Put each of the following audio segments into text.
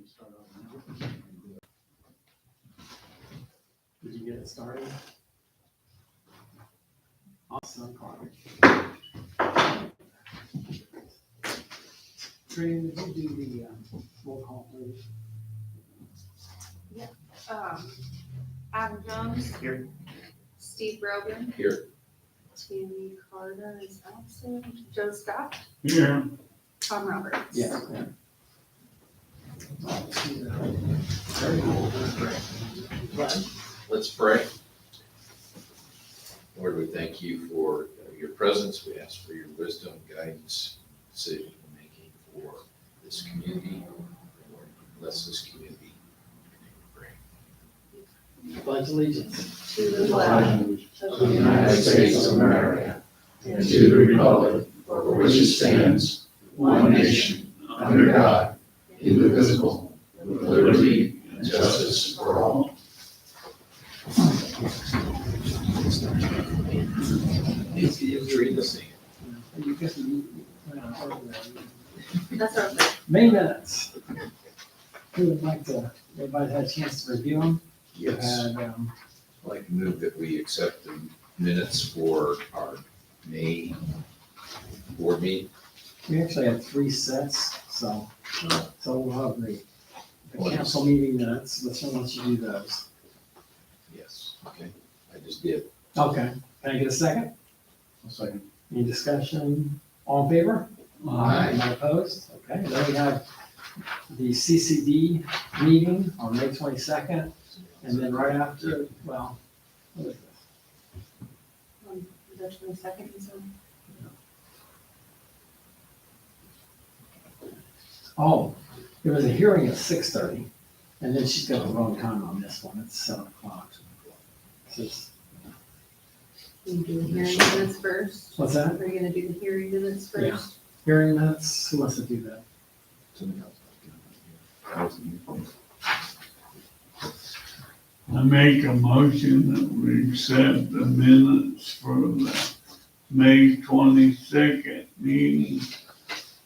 start over now. Did you get it started? Awesome, Carter. Trina, did you do the roll call, please? Adam Jones. Here. Steve Brogan. Here. Tammy Carter is absent. Joe Scott. Here. Tom Roberts. Yeah. Very cool. Let's pray. Lord, we thank you for your presence. We ask for your wisdom, guidance, decision making for this community. Lord, bless this community. Pledge allegiance. To the flag of the United States of America, and to the republic for which it stands, one nation, under God, indivisible, with liberty and justice for all. That's our thing. May minutes. Who would like to, everybody had a chance to review them? Yes, And, I'd like to move that we accept the minutes for our May board meeting. we actually had 3 sets, so we'll have the council meeting minutes, which one wants you to do those? Yes, okay, I just did. Okay, can I get a second? A second. Any discussion? All in favor? Aye. Any opposed? Okay, then we have the CCD meeting on May 22nd, and then right after, well, what is this? The 22nd, you said? Oh, there was a hearing at 6:30, and then she's got the wrong time on this one, it's 7 o'clock. So it's- You do the hearing minutes first. What's that? Are you gonna do the hearing minutes Yeah. first? Hearing minutes, who wants to do that? I make a motion that we accept the minutes for the May 22nd meeting,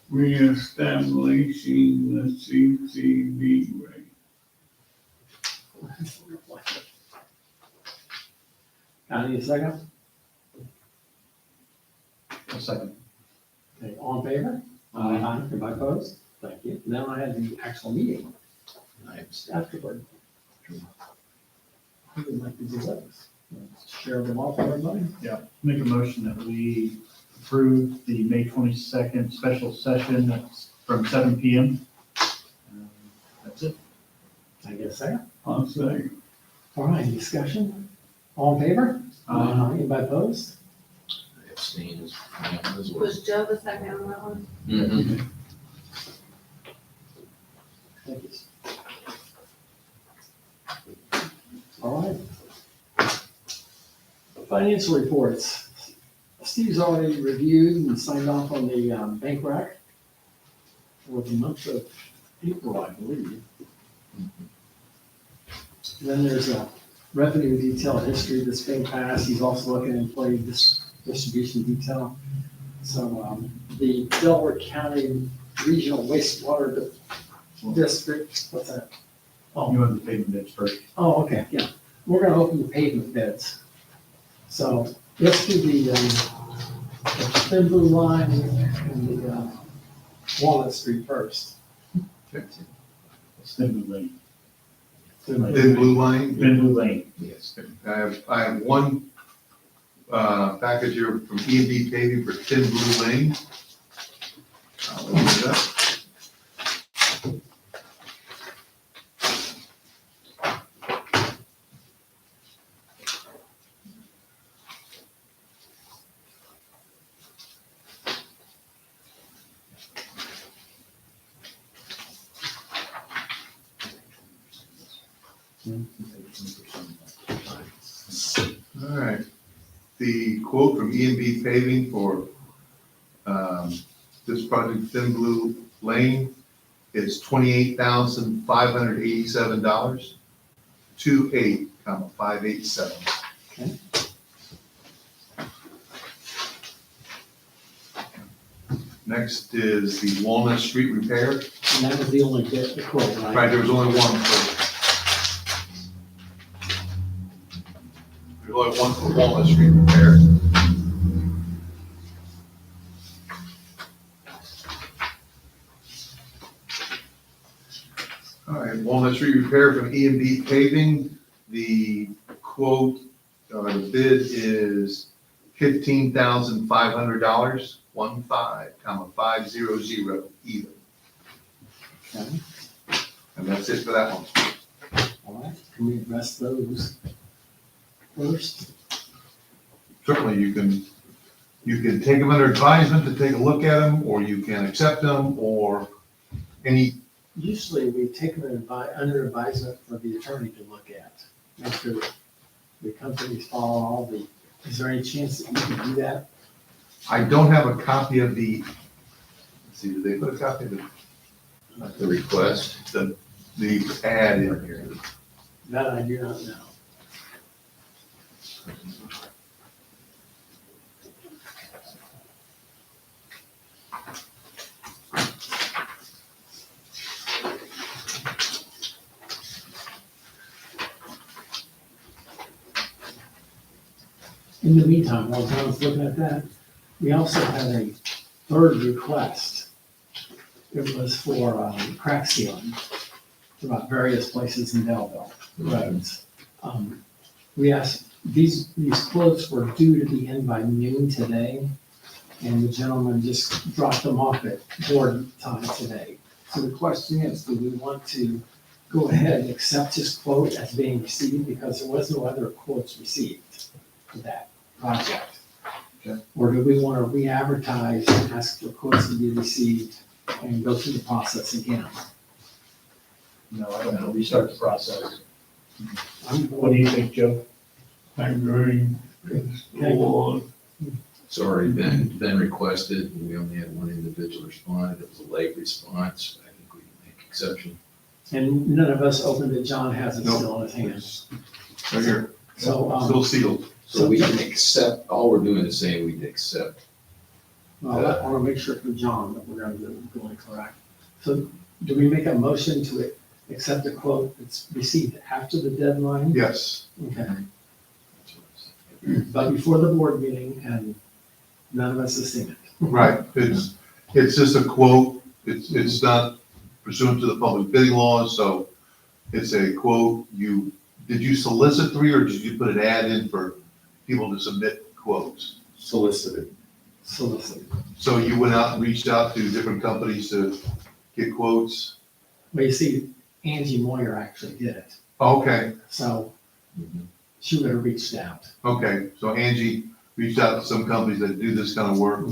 reestablishing the CCD rate. I need a second? A second. Okay, all in favor? Aye. Everybody opposed? Thank you. Now I have the actual meeting I abstain. afterward. Who would like to do those? Share them all for everybody? Make a motion that we approve the May 22nd special session that's from 7 PM. That's it. Can I get a second? I'll say, All right, discussion? All in favor? Anybody opposed? I abstain as well. Was Joe the second on that one? Mhm. Thank you. All right. Financial reports. Steve's already reviewed and signed off on the bank rec for the month of April, I believe. Then there's a revenue detail history that's been passed. He's also looking at employee distribution detail. So the Delaware County Regional Wastewater District, what's that? You want the payment bids first? Oh, okay, yeah. We're gonna open the pavement bids. So let's do the thin blue line and the Walnut Street first. It's Thin Blue Lane. Thin Blue Line. Thin Blue Lane. Yes. I have one package here from E&B paving for Thin Blue Lane. I'll open it up. All right. The quote from E&B paving for this project, Thin Blue Lane, is $28,587. 28,587. Okay. Next is the Walnut Street repair. And that was the only bit, the quote, Right, right? there was only one for. There's only one for Walnut Street repair. All right, Walnut Street repair from E and B paving. The quote, the bid is $15,500, 15,500 even. Okay, And that's it for that one. all right, can we address those first? Certainly, you can take them under advisement to take a look at them, or you can accept them, or any, Usually we take them under advisement for the attorney to look at. After the companies follow all the, is there any chance that you can do that? I don't have a copy of the, let's see, did they put a copy of The request, the ad in here? That I do not know. In the meantime, while John's looking at that, we also had a third request. It was for crack sealing throughout various places in Belleville roads. We asked, these quotes were due to be in by noon today, and the gentleman just dropped them off at board time today. So the question is, do we want to go ahead and accept his quote as being received, because there was no other quotes received for that project? Okay. Or do we want to re-advertise and ask for quotes to be received and go through the process again? No, I don't know, restart the process. I'm What do you think, Joe? I agree. Or it's already been requested, and we only had one individual respond. It was a late response. I think we can make exception. And none of us opened it, John has it Nope. still in his hands. Right here, So, still sealed. So we can accept, all we're doing is saying we can accept. well, I want to make sure for John that we're going to do it correct. So do we make a motion to accept the quote that's received after the deadline? Yes, Okay, but before the board meeting, and none of us have seen it. right, it's just a quote, it's not pursuant to the public bidding laws, so it's a quote. Did you solicit three, or did you put an ad in for people to submit quotes? Solicited. Solicited. So you went out and reached out to different companies to get quotes? Well, you see, Angie Moyer actually did it, Okay, so she would have reached out. okay, so Angie reached out to some companies that do this kind of work,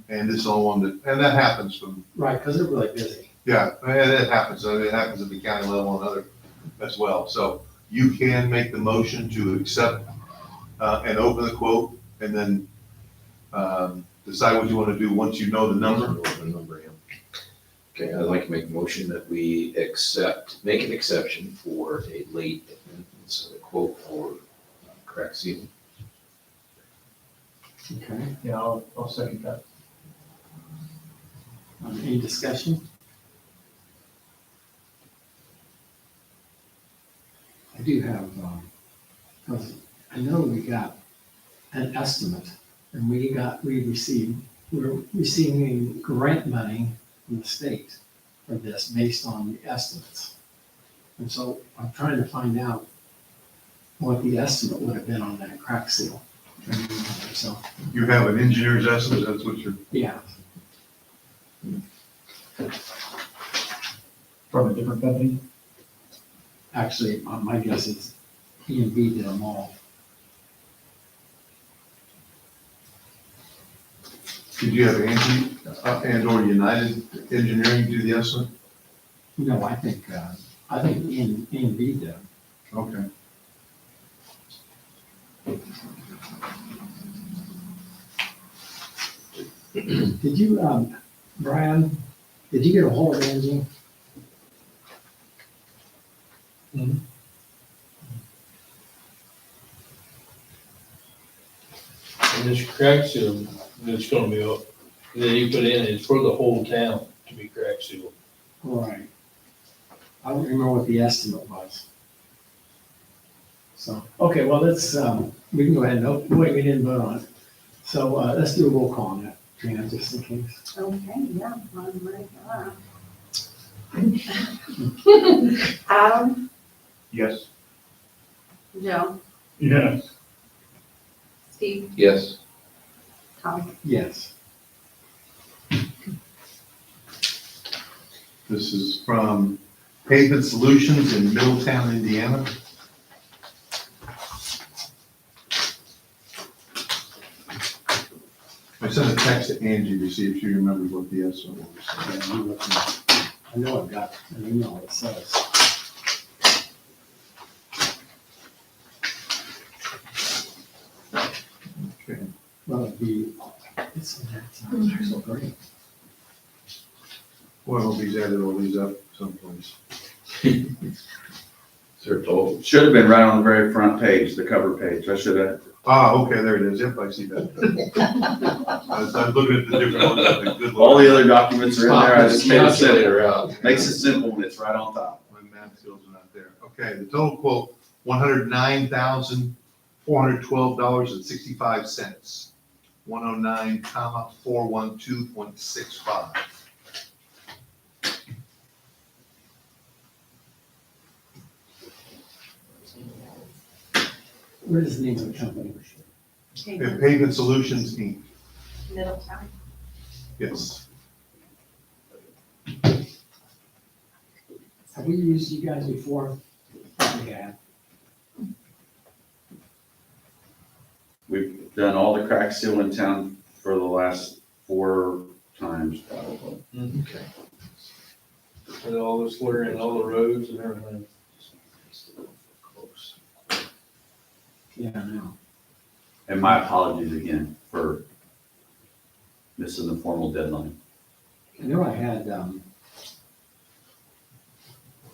and this is all one that, and that happens from, Right, because they're really busy. yeah, and it happens, I mean, it happens at the county level and other as well. So you can make the motion to accept and open the quote, and then decide what you want to do once you know the number. The number, yeah. Okay, I'd like to make a motion that we make an exception for a late admittance of a quote for crack sealing. Okay, Yeah, I'll second that. any discussion? I do have, because I know we got an estimate, and we're receiving grant money from the state for this based on the estimates. And so I'm trying to find out what the estimate would have been on that crack seal. So, You have an engineer's estimate, that's what you're, yeah, From a different company? actually, my guess is E and B did them all. did you have Angie and or United Engineering do the estimate? No, I think E and B did. Okay. Did you, Brian, did you get a hold of Angie? And this crack seal, it's gonna be up And then you put in, it's for the whole town to be crack sealed. Right. I don't remember what the estimate was. So, okay, well, let's, we can go ahead and, wait, we didn't vote on it. So, let's do a roll call on that, Trina, just in case. Okay, yeah, I'm ready for that. Adam, Yes. Joe, Yes. Steve, Yes. Tom. Yes. This is from Pavement Solutions in Middletown, Indiana. I sent a text to Angie to see if she remembers what the estimate was. Yeah, I'm looking. I know I've got an email that says. Okay. Well, it'd be, it's, so great. Well, he's added all these up someplace. Sir told. Should have been right on the very front page, the cover page. I should have. Ah, okay, there it is. Yep, I see that. I'm looking at the different ones. The good All the one. other documents are in there. I just made it simple. Calculator out. Makes it simple when it's right on top. My math skills are not there. Okay, the total quote, $109,412.65. 109, 412.65. What is the name of the company? Okay, Pavement Solutions, Inc. Middletown. Yes. Have we used you guys before? We have. We've done all the crack seal in town for the last 4 times probably. Okay. And all the slurring, all the roads and everything. Close. Yeah, I know. And my apologies again for missing the formal deadline. I know I had,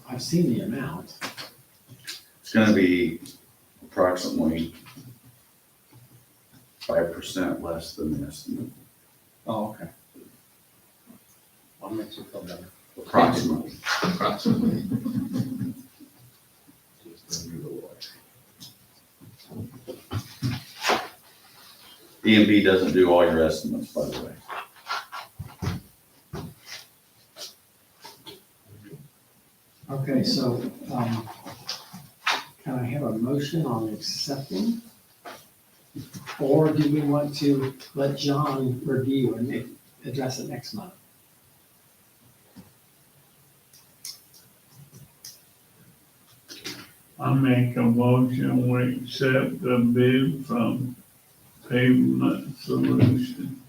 I've seen the amount. It's gonna be approximately 5% less than the estimate, Oh, okay. I'll make you feel better. approximately. Approximately. Just under the wire. EMB doesn't do all your estimates, by the way. Okay, so, can I have a motion on accepting? Or do we want to let John review and address it next month? I make a motion, we accept the bid from Pavement Solution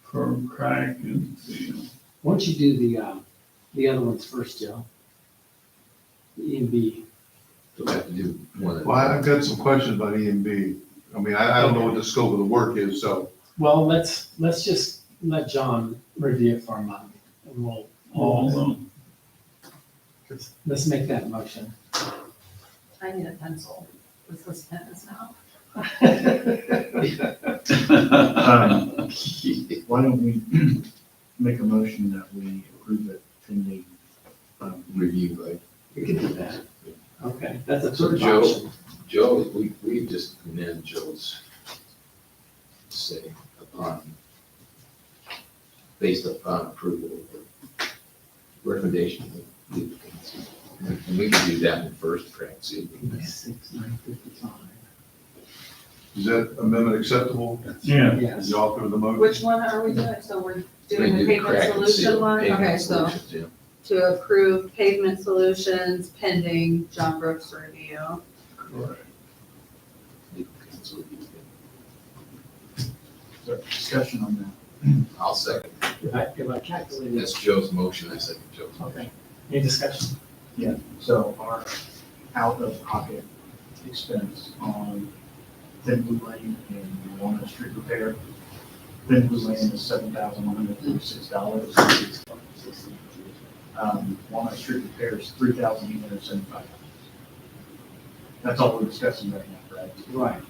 for crack and seal. Why don't you do the other ones first, Joe? The E and B. Do we have to do one? Well, I've got some questions about EMB. I mean, I don't know what the scope of the work is, so. Well, let's just let John review it for a month, and we'll, All of them. let's make that motion. I need a pencil. This pen is now. Why don't we make a motion that we approve it pending, Review, right? We can do that. Okay, that's a So third Joe- option. Joe, we just amend Joe's say based upon approval of the recommendation of the legal counsel. And we can do that one first, correct? See, 6,955. Is that amendment acceptable? Yeah, Yes. The author of the motion? Which one are we doing? So we're we doing do the pavement crack and solution seal, one? pavement Okay, so solutions, yeah. to approve pavement solutions pending John Brooks review. Correct. Legal counsel review. discussion on that. I'll second. If I calculate this, That's Joe's motion, I second Joe's. okay. Any discussion? So our out-of-pocket expense on Thin Blue Lane and Walnut Street repair, Thin Blue Lane is $7,146. Walnut Street repair is $3,875. That's all we're discussing right now, right? Right.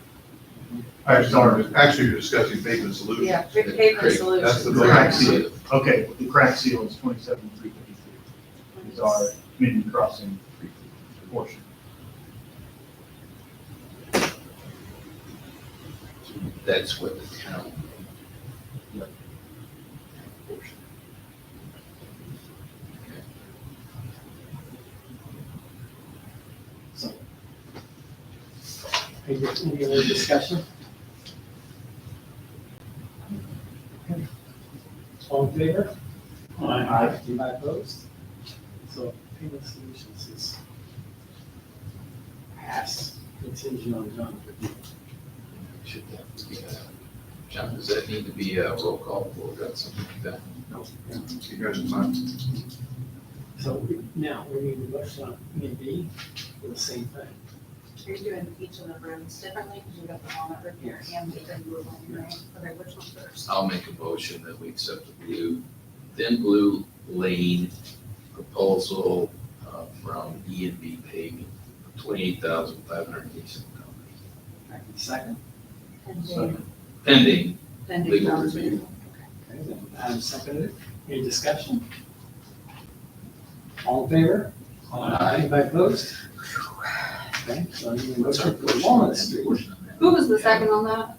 Actually, you're discussing pavement solutions. Yeah, pavement That's solutions. the Crack crack seal. Okay, the crack seal is 27,353. Is our community crossing portion. That's what the town. Portion. So. Any other discussion? Okay. All in favor? Aye. Anybody opposed? So payment solutions is passed, contingent on John. Should that be, John, does that need to be a roll call or got something like that? No. You guys are fine. So now we need a motion on E and B for the same thing. You're doing each of the rooms differently because you got the walnut repair and the thin blue line, right? Okay, which one first? I'll make a motion that we accept the thin blue lane proposal from E and B paving for $28,587. Second. Pending Pending legal John's review. Okay, then Adam seconded it. Any discussion? All in favor? Anybody opposed? Okay, so you need a What's our motion for portion? Walnut Street. Portion on that? Who was the second on that?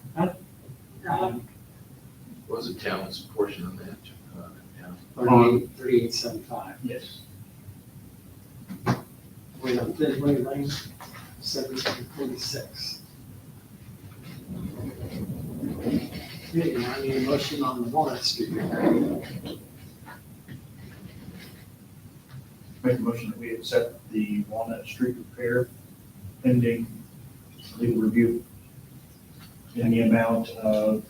Huh? Was the town's portion on that? Town? 3875. Yes. Wait on Thin Blue Lane, 746. Okay, now I need a motion on the Walnut Street. Make a motion that we accept the Walnut Street repair pending legal review in the amount of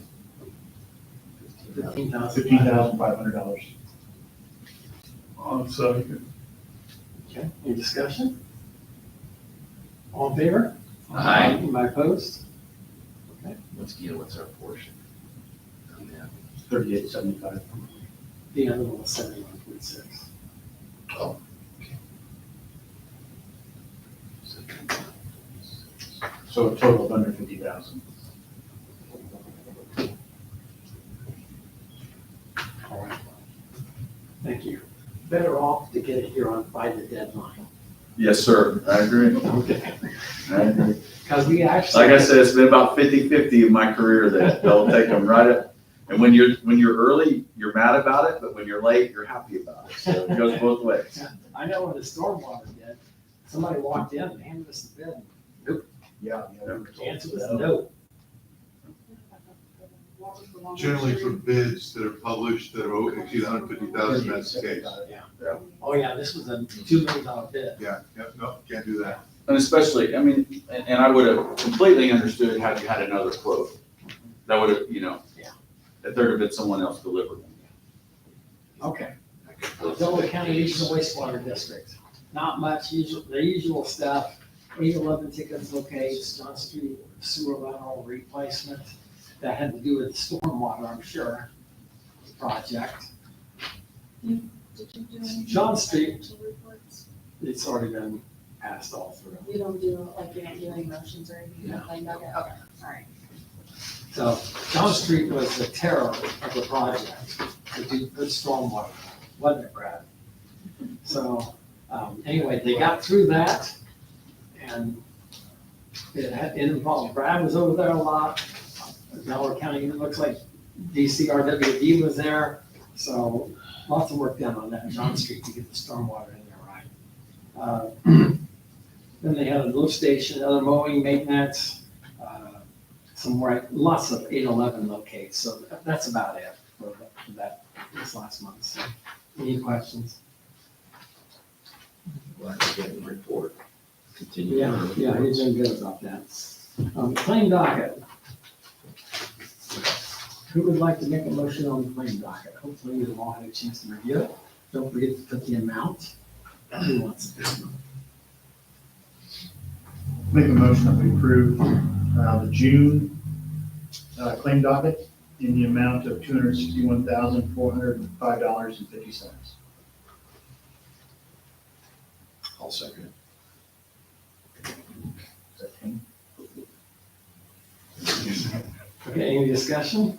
$15,500. I'll second. Okay, any discussion? All in favor? Aye. Anybody opposed? Once again, what's our portion on that? 3875. The other one was 71.6. Oh, okay. So a total of under 50,000. All right. Thank you. Better off to get it here on by the deadline. Yes, sir, I agree. Okay. I agree. Because we actually. Like I said, it's been about 50-50 in my career that they'll take them right up. And when you're early, you're mad about it, but when you're late, you're happy about it. So it goes both ways. I know when the stormwater did, somebody walked in and handed us the bid. Yeah. The answer was no. Generally for bids that are published that are exceed 150,000, that's the case. Oh, yeah, this was a $2 million bid. Yeah, no, can't do that. And especially, I mean, and I would have completely understood had you had another quote. That would have, Yeah. if there had been someone else delivering. Okay. Delaware County Regional Wastewater District. Not much, the usual stuff. 811 tickets locates, John Street sewer lateral replacement. That had to do with stormwater, I'm sure, project. Did you do any? John Street. financial reports? It's already been passed all through. You don't do, like, you don't do any motions or anything No. like that? Okay, all right. So John Street was the terror of the project to do good stormwater, wasn't it, Brad? So, anyway, they got through that and it involved, Brad was over there a lot. Delaware County, it looks like DCRWD was there. So lots of work done on that John Street to get the stormwater in there right. Then they had a lift station, other mowing, maintenance, lots of 811 locates, so that's about it for that, this last month. So, any questions? Glad to get the report. Continue. Yeah, he's doing good about that. Claim docket. Who would like to make a motion on the claim docket? Hopefully you've all had a chance to review it. Don't forget to put the amount. Who wants to? Make a motion that we approve the June claim docket in the amount of $261,405.50. I'll second it. Is that 10? Okay, any discussion?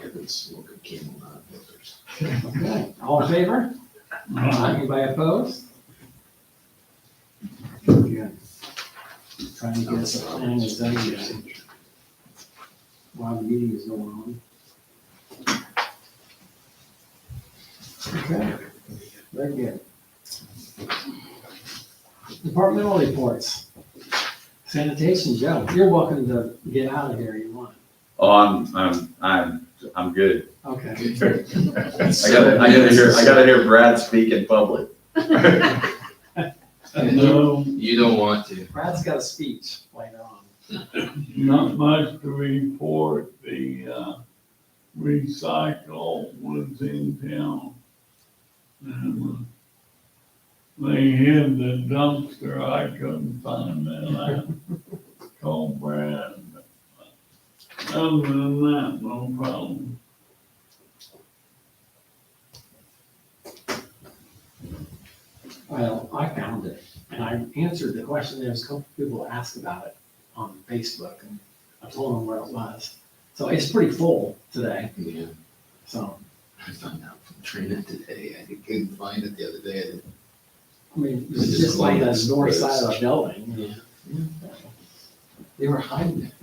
Every smoker came on filters. Okay, all in favor? Anybody opposed? Good. Trying to get us a planning and zoning done while the meeting is going on. Okay, very good. Departmental reports. Sanitation, Joe, you're welcome to get out of here if you want. Oh, I'm good. Okay. I gotta hear Brad speak in public. No, You don't want to. Brad's got a speech later on. not much to report. The recycle was in town. And they hid the dumpster. I couldn't find it. I called Brad. Other than that, no problem. Well, I found it, and I answered the question. There's a couple people asked about it on Facebook, and I told them where it was. So it's pretty full today, Yeah, so, I found out from Trina today. I couldn't find it the other day. I mean, it's just like the north side of the building. Yeah. They were hiding it.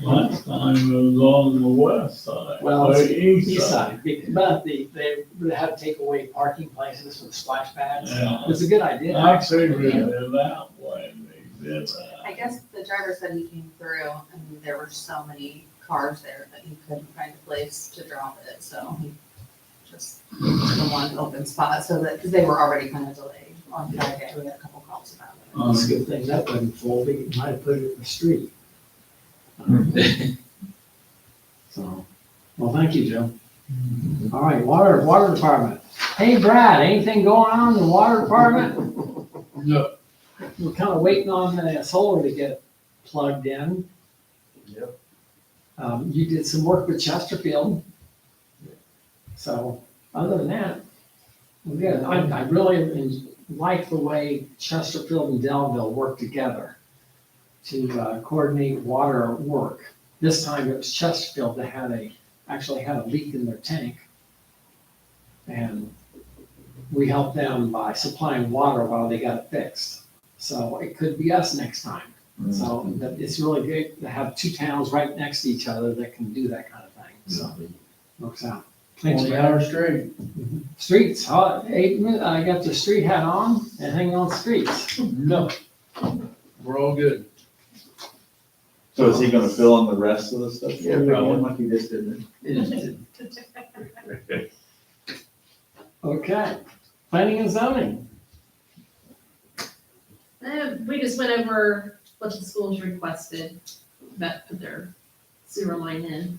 Last time it was on the west side. Well, or it's east east side. side, but they have takeaway parking places with splash pads. Yeah. It's a good idea. I figured it that way, they did I that. guess the driver said he came through and there were so many cars there that he couldn't find a place to drop it, so he just moved to the one open spot, so that, because they were already kind of delayed on Friday, we had a couple calls about it. It's a good thing that wasn't full. They might have put it in the street. So, well, thank you, Joe. All right, water department. Hey, Brad, anything going on in the water department? No. We're kind of waiting on the solar to get plugged in. Yep. You did some work with Chesterfield. So, other than that, we're good. I really like the way Chesterfield and Delville work together to coordinate water work. This time it was Chesterfield that actually had a leak in their tank. And we helped them by supplying water while they got it fixed. So it could be us next time. So it's really good to have two towns right next to each other that can do that kind of thing. So works out. Thanks, 20 Brad. hours straight. Streets, I got the street hat on and hanging on streets. No. We're all good. So is he gonna fill in the rest of the stuff? Yeah, probably. Like he just did. Okay, planning and zoning. We just went over what the schools requested, that put their sewer line in.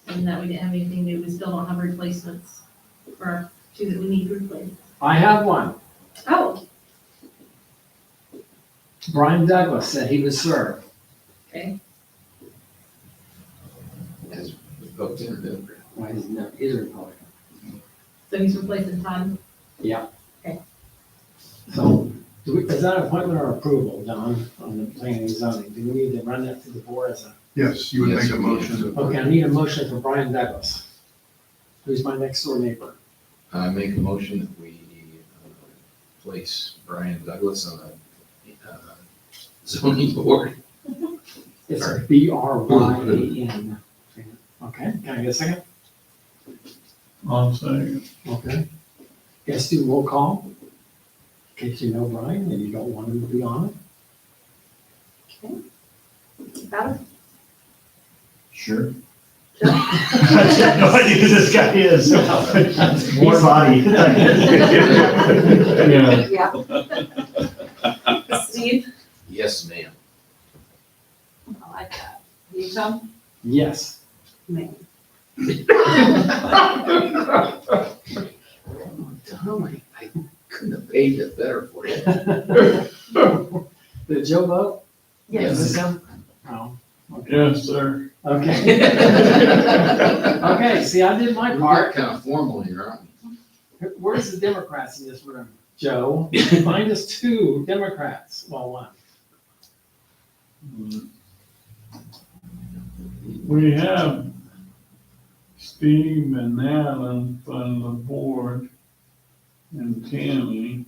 And that we didn't have anything new, we still don't have replacements for our two that we need to replace. I have one. Oh, Brian Douglas said he would serve. okay, As Republican or Democrat. Well, he's a Republican. so he's replacing Todd. So, is that appointment or approval, John, on the planning and zoning? Do we need to run that through the board as a, Yes, you would Yes, make a we motion. okay, I need a motion for Brian Douglas, who's my next door neighbor. I make a motion that we place Brian Douglas on a zoning board. It's Sorry. BRYAN. Okay, can I get a second? I'll say, Okay. Guess do roll call, in case you know Brian and you don't want him to be on it. Ballard? Sure. I have no idea who this guy is. More body. yeah, Yeah. Steve? Yes, ma'am. I like that. You, Tom? Yes. Me. Tom, I couldn't have paid it better for you. Did Joe vote? Yes. Is this him? Oh, okay. yes, sir. Okay. Okay, see, I did my We're part. kind of formal here, aren't we? Where's the Democrats in this room? Joe, find us 2 Democrats. Well, 1. We have Steve and Alan from the board and Tammy.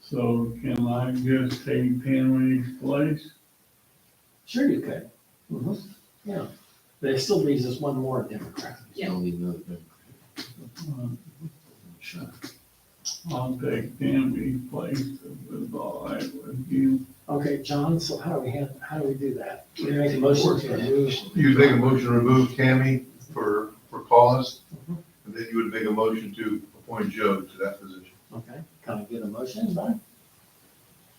So can I just take Tammy's place? Sure you could. Yeah. But it still leaves us 1 more Democrat. You don't need another Uh, Democrat. I'll take Tammy's place if it's all right with you. Okay, John, so how do we do that? We make a motion to remove. You'd make a motion to remove Tammy for cause, and then you would make a motion to appoint Joe to that position. Okay, can I get a motion, Don?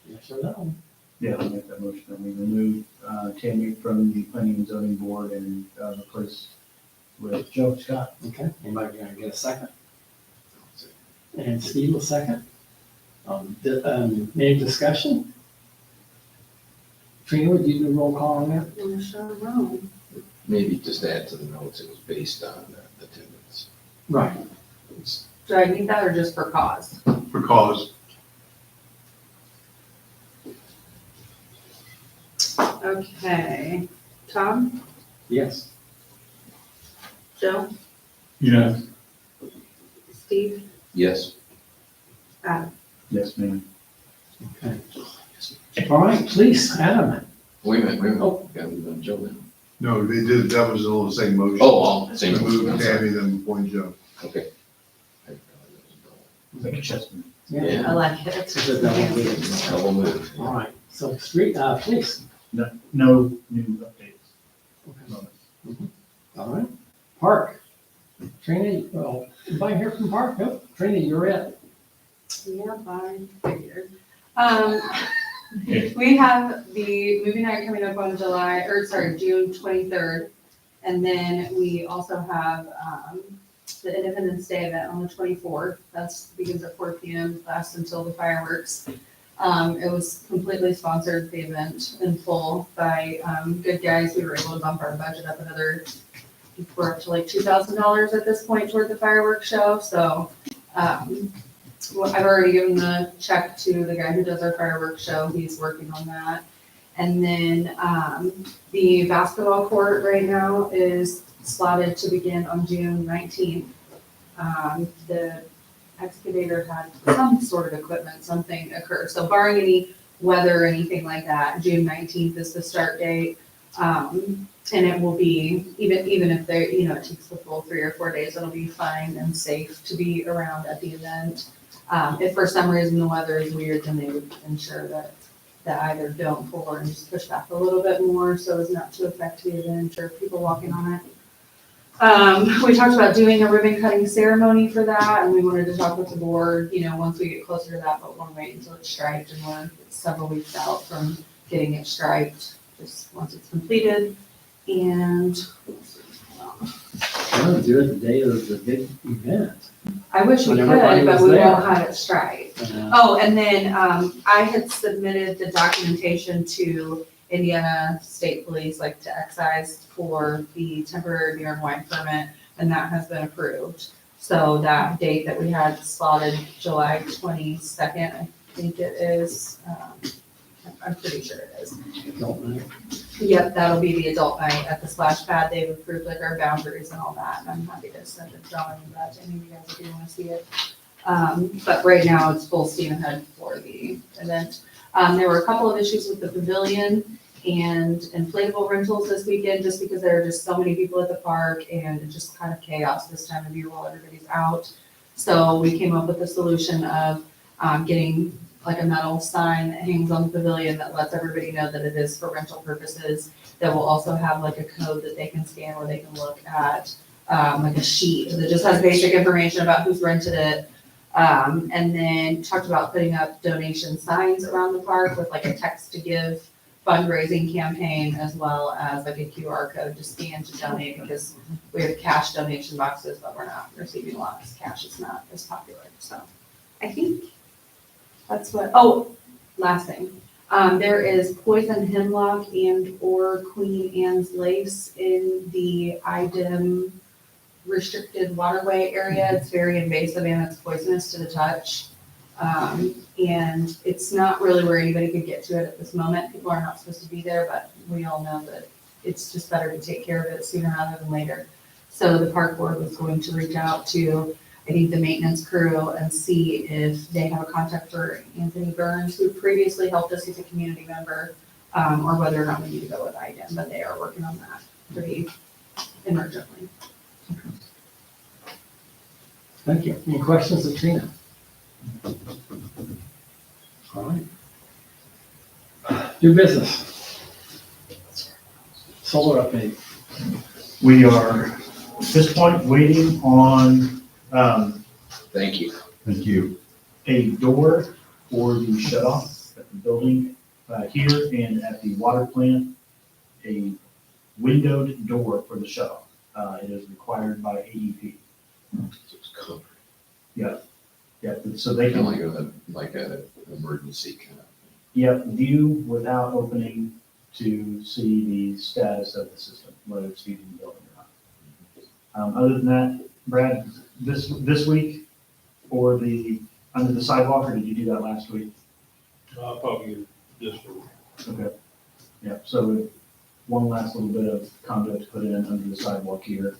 Yes or no? Yeah, I'll make that motion that we remove Tammy from the planning and zoning board and replace with Joe Scott. Okay, anybody gonna get a second? And Steve will second. Any discussion? Trina, would you do a roll call on that? Sure, no. Maybe just add to the notes, it was based on attendance. Right. Do I need that or just for cause? For cause, Okay, Tom, Yes. Joe, Yes, Steve, Yes. Yes, ma'am. Okay. All right, please, Adam. Wait a minute, Oh. gotta move on Joe then. no, they did, that was all the same motion. Oh, all same. Remove I'm sorry. Tammy, then appoint Joe. Okay. Like a chessman. Yeah. I like it. It's a double move. Double move. All right, so street, please. No new updates. All right. Park. Trina, well, anybody here from Park? Nope. Trina, you're it. Yeah, I figured. We have the movie night coming up on June 23rd. And then we also have, the Independence Day event on the 24th. That's begins at 4 p.m., lasts until the fireworks. It was completely sponsored, the event in full by, good guys. We were able to bump our budget up another, we're up to like $2,000 at this point toward the fireworks show. So, well, I've already given the check to the guy who does our fireworks show. He's working on that. And then the basketball court right now is slotted to begin on June 19th. The excavator had some sort of equipment, something occur. So barring any weather or anything like that, June 19th is the start date. And it will be, even if there, it takes the full 3 or 4 days, it'll be fine and safe to be around at the event. If for some reason the weather is weird, then they would ensure that either don't pour and just push back a little bit more so as not to affect the event or people walking on it. We talked about doing a ribbon cutting ceremony for that, and we wanted to talk with the board, once we get closer to that, but we'll wait until it's striped, and we're several weeks out from getting it striped, just once it's completed. And I'm gonna do it the day of the big event. I wish we When could, everybody but was we there. won't have it striped. Oh, and then, I had submitted the documentation to Indiana State Police, like to excise for the temporary beer and wine permit, and that has been approved. So that date that we had slotted, July 22nd, I think it is, I'm pretty sure it is. Don't know. Yep, that'll be the adult night at the splash pad. They've approved like our boundaries and all that, and I'm happy to send a drawing of that to any of you guys if you wanna see it. But right now it's full steam ahead for the event. There were a couple of issues with the pavilion and inflatable rentals this weekend, just because there are just so many people at the park and it's just kind of chaos this time of year while everybody's out. So we came up with a solution of, getting like a metal sign that hangs on the pavilion that lets everybody know that it is for rental purposes. That will also have like a code that they can scan where they can look at, like a sheet that just has basic information about who's rented it. And then talked about putting up donation signs around the park with like a text to give fundraising campaign, as well as like a QR code to scan to donate, because we have cash donation boxes, but we're not receiving lots. Cash is not as popular. So I think that's last thing. There is poison hemlock and or Queen Anne's lace in the IDEM restricted waterway area. It's very invasive and it's poisonous to the touch. And it's not really where anybody could get to it at this moment. People are not supposed to be there, but we all know that it's just better to take care of it sooner rather than later. So the park board was going to reach out to, I think, the maintenance crew and see if they have a contact for Anthony Burns, who previously helped us. He's a community member, or whether or not we need to go with IDEM, but they are working on that pretty emergently. Thank you. Any questions of Trina? All right. New business. Solar update. We are, at this point, waiting on, Thank you. Thank you. a door for the shut off at the building, here and at the water plant, a windowed door for the shut off. It is required by AEP. So it's covered, Yeah, so they kind can, of like an emergency kind of. view without opening to see the status of the system, whether it's feeding the building or not. Other than that, Brad, this week for under the sidewalk, or did you do that last week? Probably this week. Okay. Yeah, so one last little bit of conduit to put in under the sidewalk here.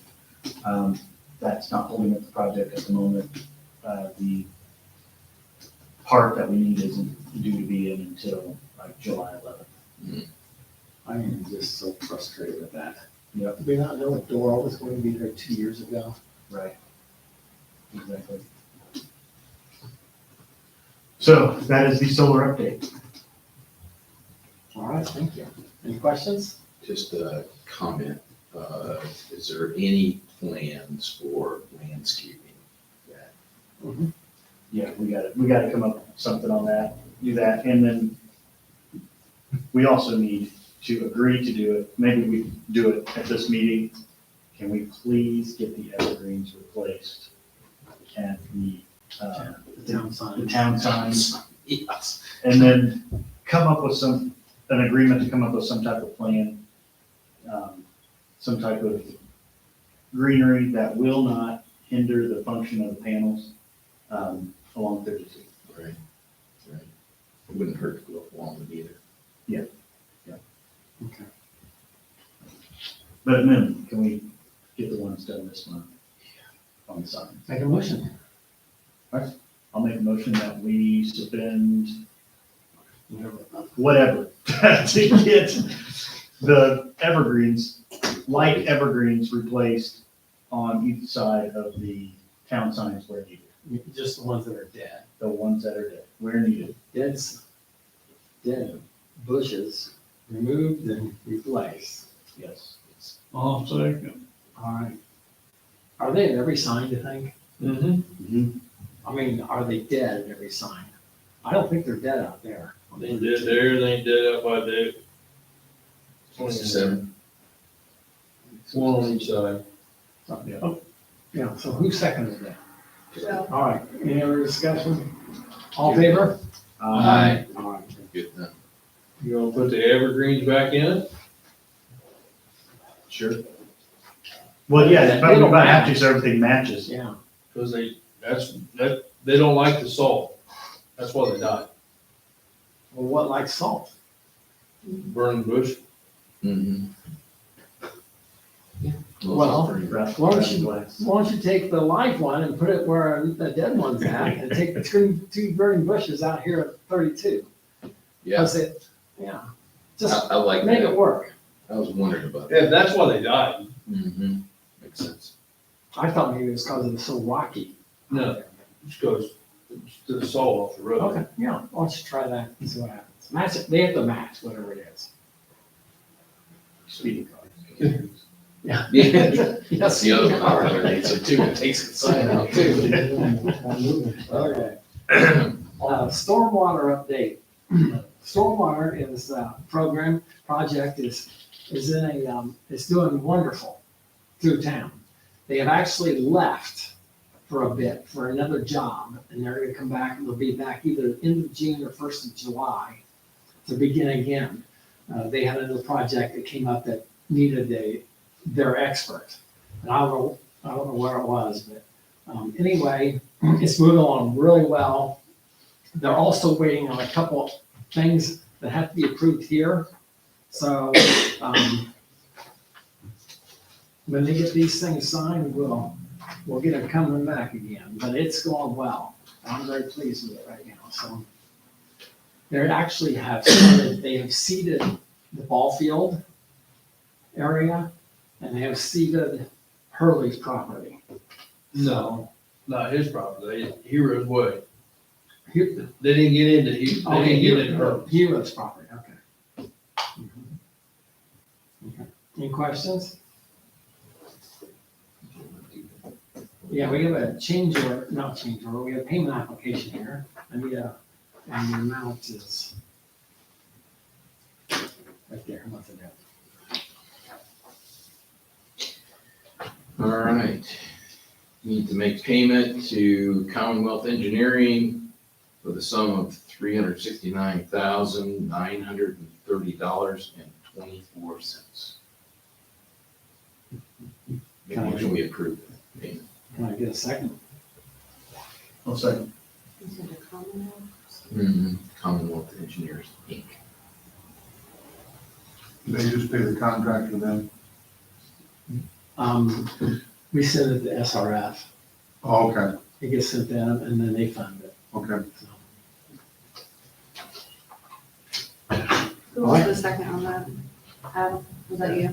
That's not holding up the project at the moment. The part that we need isn't due to be in until like July 11th. I am just so frustrated with that. Yep. Did we not know a door was going to be there 2 years ago? Right. Exactly. So that is the solar update. All right, thank you. Any questions? Just a comment, is there any plans for landscaping that? Yeah, we gotta come up with something on that, do that, and then we also need to agree to do it. Maybe we do it at this meeting. Can we please get the evergreens replaced at the Town sign. the town signs? Yes. And then come up with an agreement to come up with some type of plan, some type of greenery that will not hinder the function of the panels, along 32. Right. It wouldn't hurt to go along with either. Okay. But at minimum, can we get the ones done this month on the signs? Make a motion. I'll make a motion that we spend whatever to get the evergreens, light evergreens replaced on each side of the town signs where needed. Just the ones that are dead. The ones that are dead, where needed. Dead bushes removed and replaced. Yes. I'll second. All right. Are they at every sign, do you think? Mm-hmm. I mean, are they dead at every sign? I don't think they're dead out there. They ain't dead there, they ain't dead up by there. 27. One on each side. Oh, yeah, so who seconded that? So, All right, any other discussion? All in favor? Aye. All right. Good enough. You gonna put the evergreens back in it? Sure. Well, yeah, They but we don't might have to, match. so everything matches. Yeah, Cause they don't like the salt. That's why they die. well, what like salt? Burn bush. Mm-hmm. Yeah. Well, Right. Why don't you take the live one and put it where the dead one's at, and take the two burning bushes out here at 32? Yeah, That's it, yeah. Just I like make it that. work. I was wondering about that. Yeah, that's why they died. Mm-hmm. Makes sense. I thought maybe it was because it was so rocky. No. Just goes to the salt off the road. Okay, yeah, why don't you try that and see what happens. Match it, they have to match whatever it is. Speeding cars. Yeah. Yeah, that's the other power underneath, so too, it takes the sign out too. Okay. Stormwater update. Stormwater is project is in a, is doing wonderful through town. They have actually left for a bit for another job, and they're gonna come back, and they'll be back either end of June or 1st of July to begin again. They had another project that came up that needed their expert. And I don't know I don't know where it was, but, anyway, it's moving along really well. They're also waiting on a couple things that have to be approved here. So, when they get these things signed, we'll get it coming back again, but it's going well. I'm very pleased with it right now, so. They actually have started, they have seeded the ball field area, and they have seeded Hurley's property. No, not his property, Heroes Way. Here- They didn't get into, they didn't get into her. Heroes property, okay. Okay. Any questions? Yeah, we have a change order, not change order, we have a payment application here. I need a, and the amount is right there, what's it at? All right. Need to make payment to Commonwealth Engineering for the sum of $369,930.24. Make a motion we approve the payment. Can I get a second? I'll second. Is it a common one? Commonwealth Engineers, Inc. They just pay the contractor then? We send it to SRF, Oh, okay, it gets sent to them, and then they fund it, okay. so. Who was the second on that? Adam, was that you?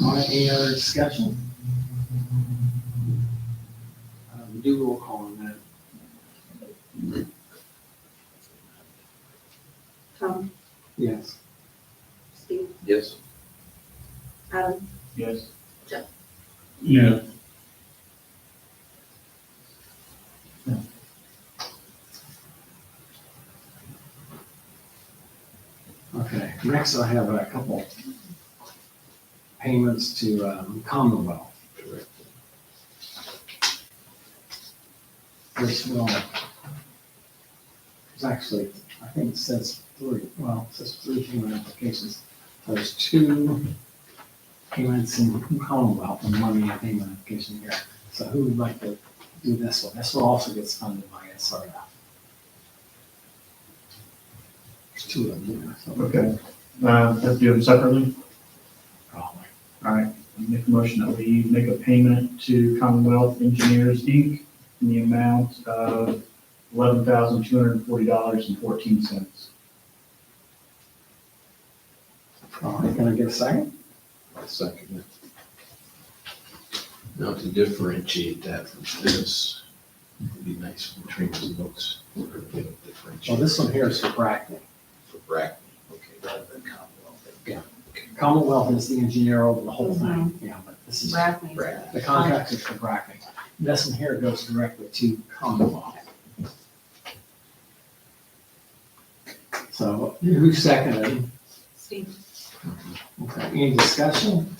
All right, any other discussion? Do roll call on that. Tom, Yes. Steve, Yes. Adam, Yes. Yeah, Okay, next I have a couple payments to Commonwealth. Correct. First of all, it's actually, I think it says three, well, it says three payment applications. There's two payments in Commonwealth and one payment application here. So who would like to do this one? This one also gets funded by SRF. There's two of them here, so Okay. Have to do them separately? probably. All right. I'll make a motion that we make a payment to Commonwealth Engineers, Inc. in the amount of $11,240.14. All right, can I get a second? I'll second it. Now to differentiate that from this, it'd be nice for Trina's notes. We're gonna get it differentiated. Well, this one here is for Brackney. For Brackney, okay, rather than Commonwealth. Yeah. Commonwealth is the engineer over the whole thing, yeah, but this is, Brackney's. the contract is for Brackney. This one here goes directly to Commonwealth. So who seconded? Steve, Okay, any discussion?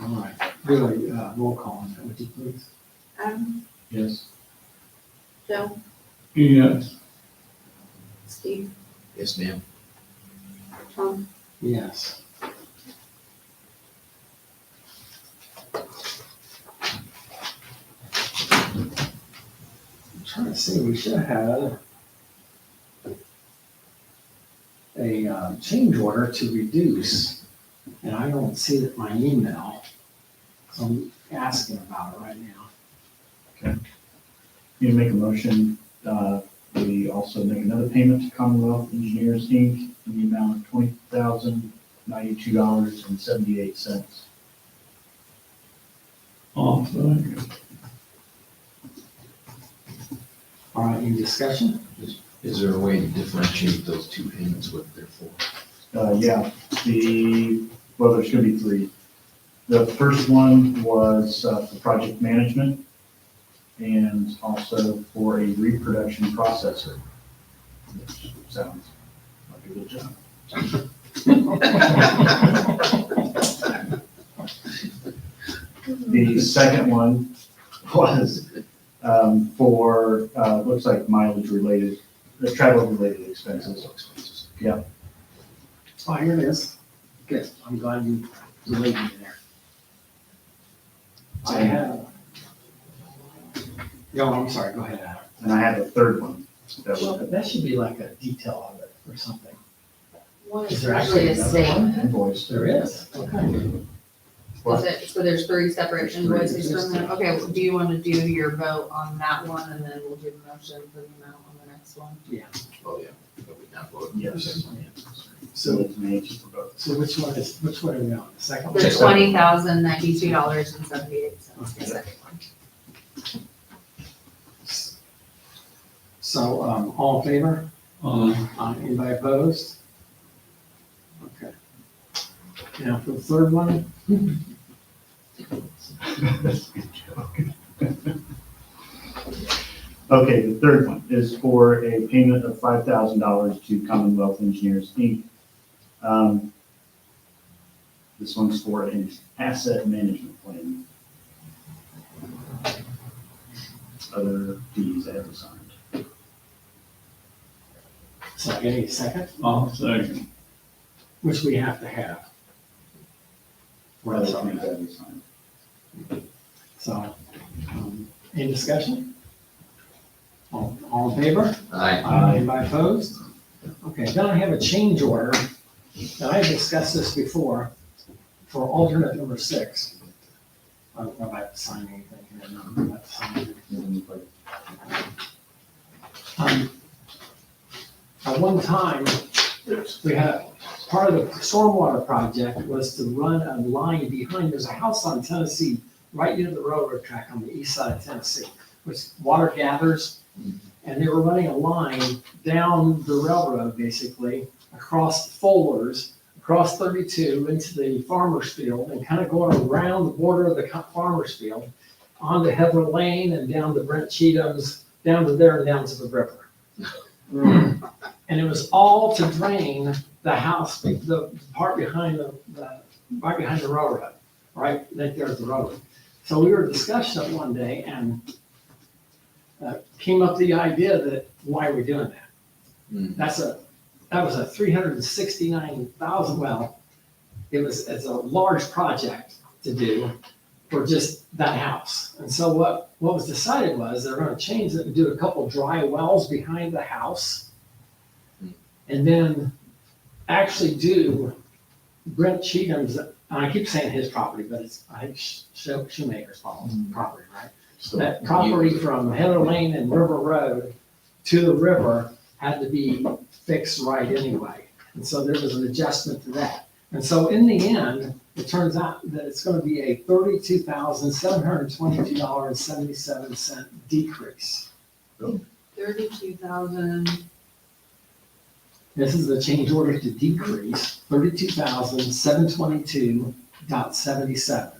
All right, really, roll call on that, would you please? Adam, Yes. Joe, yes, Steve, Yes, ma'am. Tom, Yes. I'm trying to see, we should have had a change order to reduce, and I don't see it in my email. So I'm asking about it right now. You make a motion, we also make another payment to Commonwealth Engineers, Inc. in the amount of $20,092.78. I'll second. All right, any discussion? Is there a way to differentiate those two payments, what they're for? Yeah, well, there's gonna be three. The first one was for project management and also for a reproduction processor, which sounds like a good job. The second one was for, looks like mileage related, travel related expenses. Expenses. Oh, here it is. Good, I'm glad you related me there. I have. No, I'm sorry, go ahead, Adam. And I have a third one. That Well, was that should be like a detail of it or something. One Is is there actually a actually same. invoice. There is, okay. Is it, so there's 3 separate There's three. invoices from them? Okay, well, do you want to do your vote on that one and then we'll do the motion for the amount on the next one? Oh, yeah. But we not vote. Yes. So, it's made for both. so which one are we on? The second one? The $20,092.78, the second one. So, all in favor? Anybody opposed? Okay. Now for the third one, Okay, the third one is for a payment of $5,000 to Commonwealth Engineers, Inc. This one's for an asset management plan. Other fees I have assigned. so any second, I'll second. which we have to have. Other fees I have assigned. So, any discussion? All in favor? Aye. Anybody opposed? Okay, then I have a change order, and I discussed this before, for alternate number 6. I don't know if I have to sign anything here, no, I have to sign anything. At one time, we had, part of the stormwater project was to run a line behind, there's a house on Tennessee, right near the railroad track on the east side of Tennessee, which water gathers. And they were running a line down the railroad, basically, across the Fullers, across 32 into the farmer's field, and kind of going around the border of the farmer's field, onto Heather Lane and down to Brent Cheatham's, down to there and down to the river. And it was all to drain the house, the part behind right behind the railroad, right there's the road. So we were discussing it one day and came up with the idea that, why are we doing that? That was a 369,000, well, it's a large project to do for just that house. And so what was decided was they're gonna change it and do a couple dry wells behind the house. And then actually do Brent Cheatham's, and I keep saying his property, but it's, I think Shoemaker's property, right? That property from Heather Lane and River Road to the river had to be fixed right anyway. And so there was an adjustment to that. And so in the end, it turns out that it's going to be a $32,722.77 decrease. 32,000. This is the change order to decrease $32,722.77.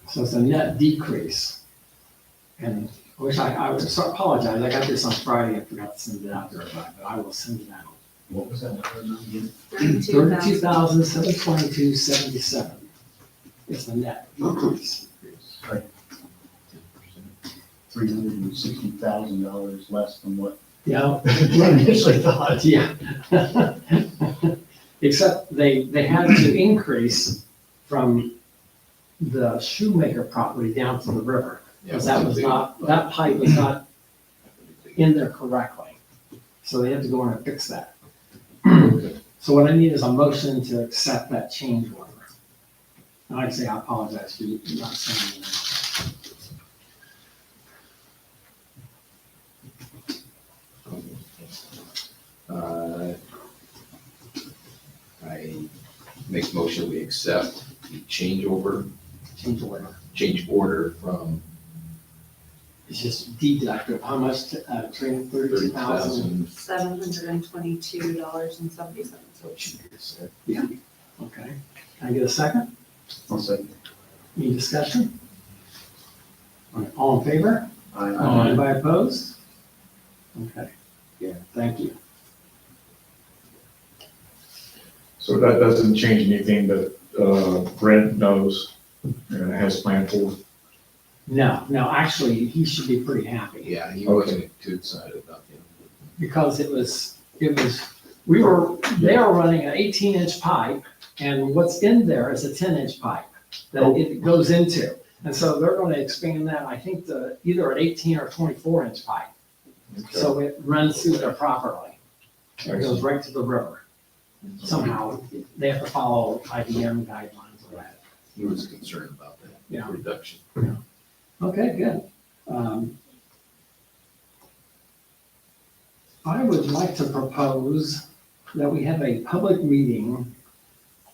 So it's a net decrease. And I wish I would apologize, I got this on Friday, I forgot to send it out to everybody, but I will send it out. What was that number again? 32,722.77. It's a net decrease. $360,000 less than what Yeah. I initially thought. Yeah. Except they had to increase from the Shoemaker property down to the river. Because that pipe was not in there correctly. So they had to go in and fix that. So what I need is a motion to accept that change order. And I'd say I apologize for you not saying that. I make motion we accept the change order from It's just deductive, how much, training, 32,000? $722.77. Yeah, okay. Can I get a second? I'll say. Any discussion? All right, all in favor? Aye. Anybody opposed? Okay, yeah, thank you. So that doesn't change anything that Brent knows and has planned for. No, actually, he should be pretty happy Yeah, he wasn't too excited about it. because it was they are running an 18-inch pipe, and what's in there is a 10-inch pipe that it goes into. And so they're gonna expand that, I think, to either an 18 or 24-inch pipe. So it runs through there properly. It goes right to the river. Somehow, they have to follow IBM guidelines of that. He was concerned about that. Yeah. Reduction. Okay, good. I would like to propose that we have a public meeting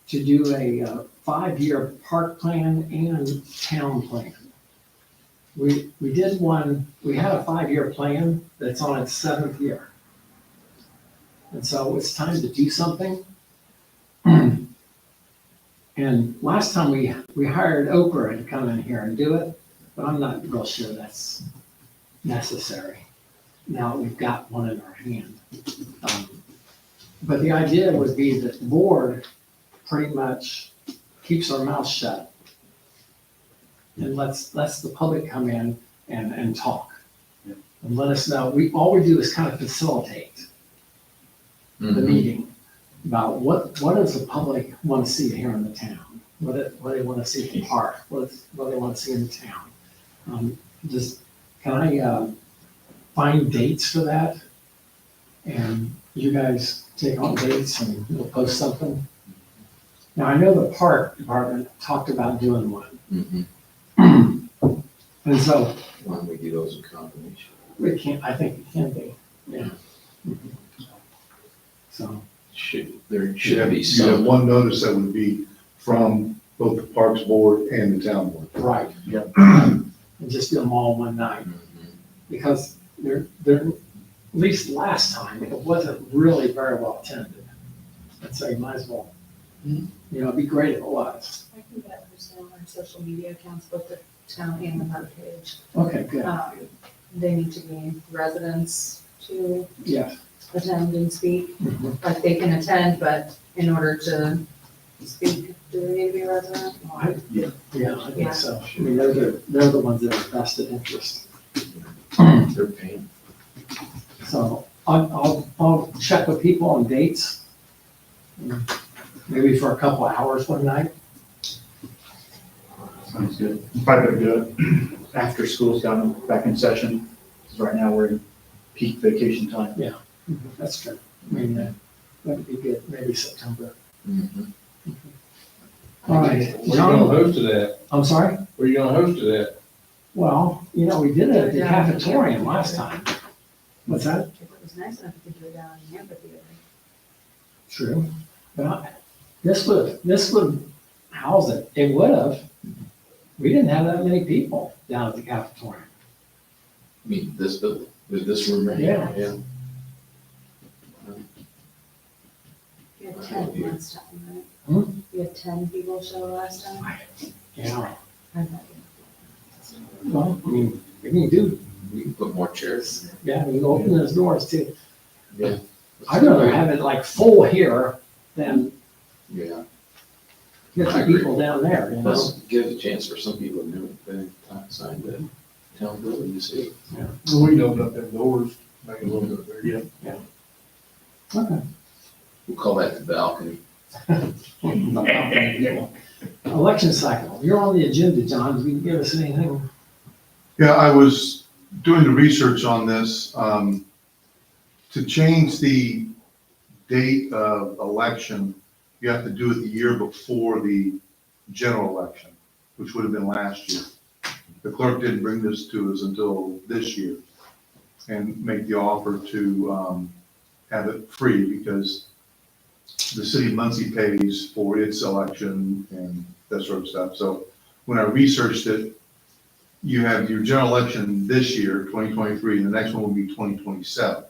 to do a 5-year park plan and town plan. We did one, we had a 5-year plan that's on its 7th year. And so it's time to do something. And last time we hired Oprah to come in here and do it, but I'm not real sure that's necessary. Now that we've got one in our hand. But the idea would be that the board pretty much keeps our mouth shut and lets the public come in and talk. Yeah. And let us know, all we do is kind of facilitate the meeting about what does the public want to see here in the town? What they want to see in the park, what they want to see in the town. Can I find dates for that? And you guys take on dates and we'll post something. Now, I know the park department talked about doing one. Mm-hmm. And so Why don't we do those in combination? I think it can be, yeah. So, There You should have, be you have some. one notice that would be from both the Parks Board and the Town Board. right. Yep. And just do them all one night. Mhm. Because they're, at least last time, it wasn't really very well attended. And so you might as well, it'd be great if it was. I can get posted on our social media accounts, both the town and the park page. Okay, good, They need to be residents to yes. attend and speak. Mhm. Like they can attend, but in order to speak, do they need to be a resident? Yeah, I think Yeah. so. I mean, they're the ones that are vested interest. They're paying. So I'll check with people on dates. Maybe for a couple of hours one night. Sounds good. Probably better do it after school's gotten back in session, because right now we're in peak vacation time. That's true. I mean, that'd be good, maybe September. Mhm. All right, Where you gonna John, host it at? I'm sorry? Where you gonna host it at? Well, we did it at the cafetorium last time. What's that? If it was nice enough, we could do it down in the amphitheater. True. But this would house it. It would have. We didn't have that many people down at the cafetorium. I mean, this building, with this room right Yeah. here. We had 10 last time, right? Hmm? We had 10 people show last time. Yeah. I thought Well, I mean, we can do, We can put more chairs. yeah, we can open those doors too. Yeah. I'd rather have it like full here than Yeah. get I the agree. people down there, Let's give a chance for some people who have been signed the town building to see. We can open up them doors, make it a little bit bigger. Okay. We'll call that the balcony. Election cycle, you're on the agenda, John, can you give us anything? Yeah, I was doing the research on this, to change the date of election, you have to do it the year before the general election, which would have been last year. The clerk didn't bring this to us until this year and make the offer to, have it free because the city of Muncie pays for its election and that sort of stuff. So when I researched it, you have your general election this year, 2023, and the next one will be 2027.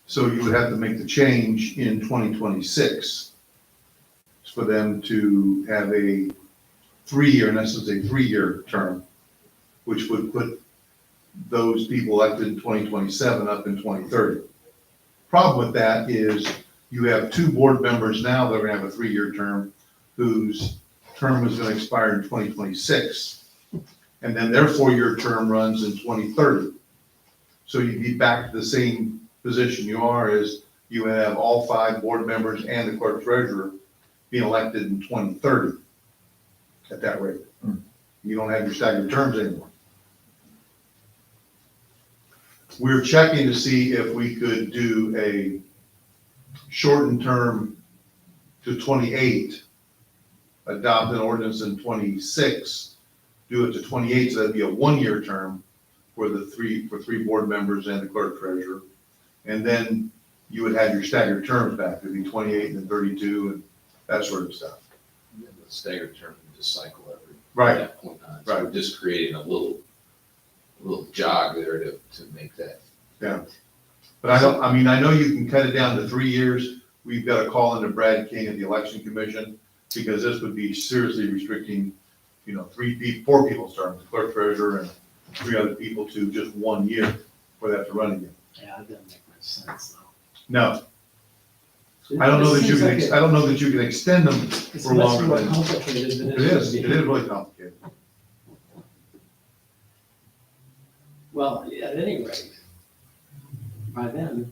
So you would have to make the change in 2026 for them to have a 3-year, in essence, a 3-year term, which would put those people elected in 2027 up in 2030. Problem with that is you have 2 board members now that are gonna have a 3-year term whose term is gonna expire in 2026. And then their 4-year term runs in 2030. So you'd be back to the same position you are as you would have all 5 board members and the clerk treasurer being elected in 2030 at that rate. You don't have your staggered terms anymore. We're checking to see if we could do a shortened term to 28, adopt an ordinance in 26, do it to 28, so that'd be a 1-year term for three board members and the clerk treasurer. And then you would have your staggered terms back, it'd be 28 and then 32 and that sort of stuff. And then the staggered term can just cycle every. Right. That point on. So we're just creating a little jog there to make that. But I know you can cut it down to 3 years. We've got to call into Brad King at the Election Commission, because this would be seriously restricting, 4 people's terms, the clerk treasurer and 3 other people to just 1 year for that to run again. Yeah, it doesn't make much sense though. No, I don't know that you It can, I don't know that you can extend them It's for much longer more than. complicated than It it is, should it be. is really complicated. Well, at any rate, by then,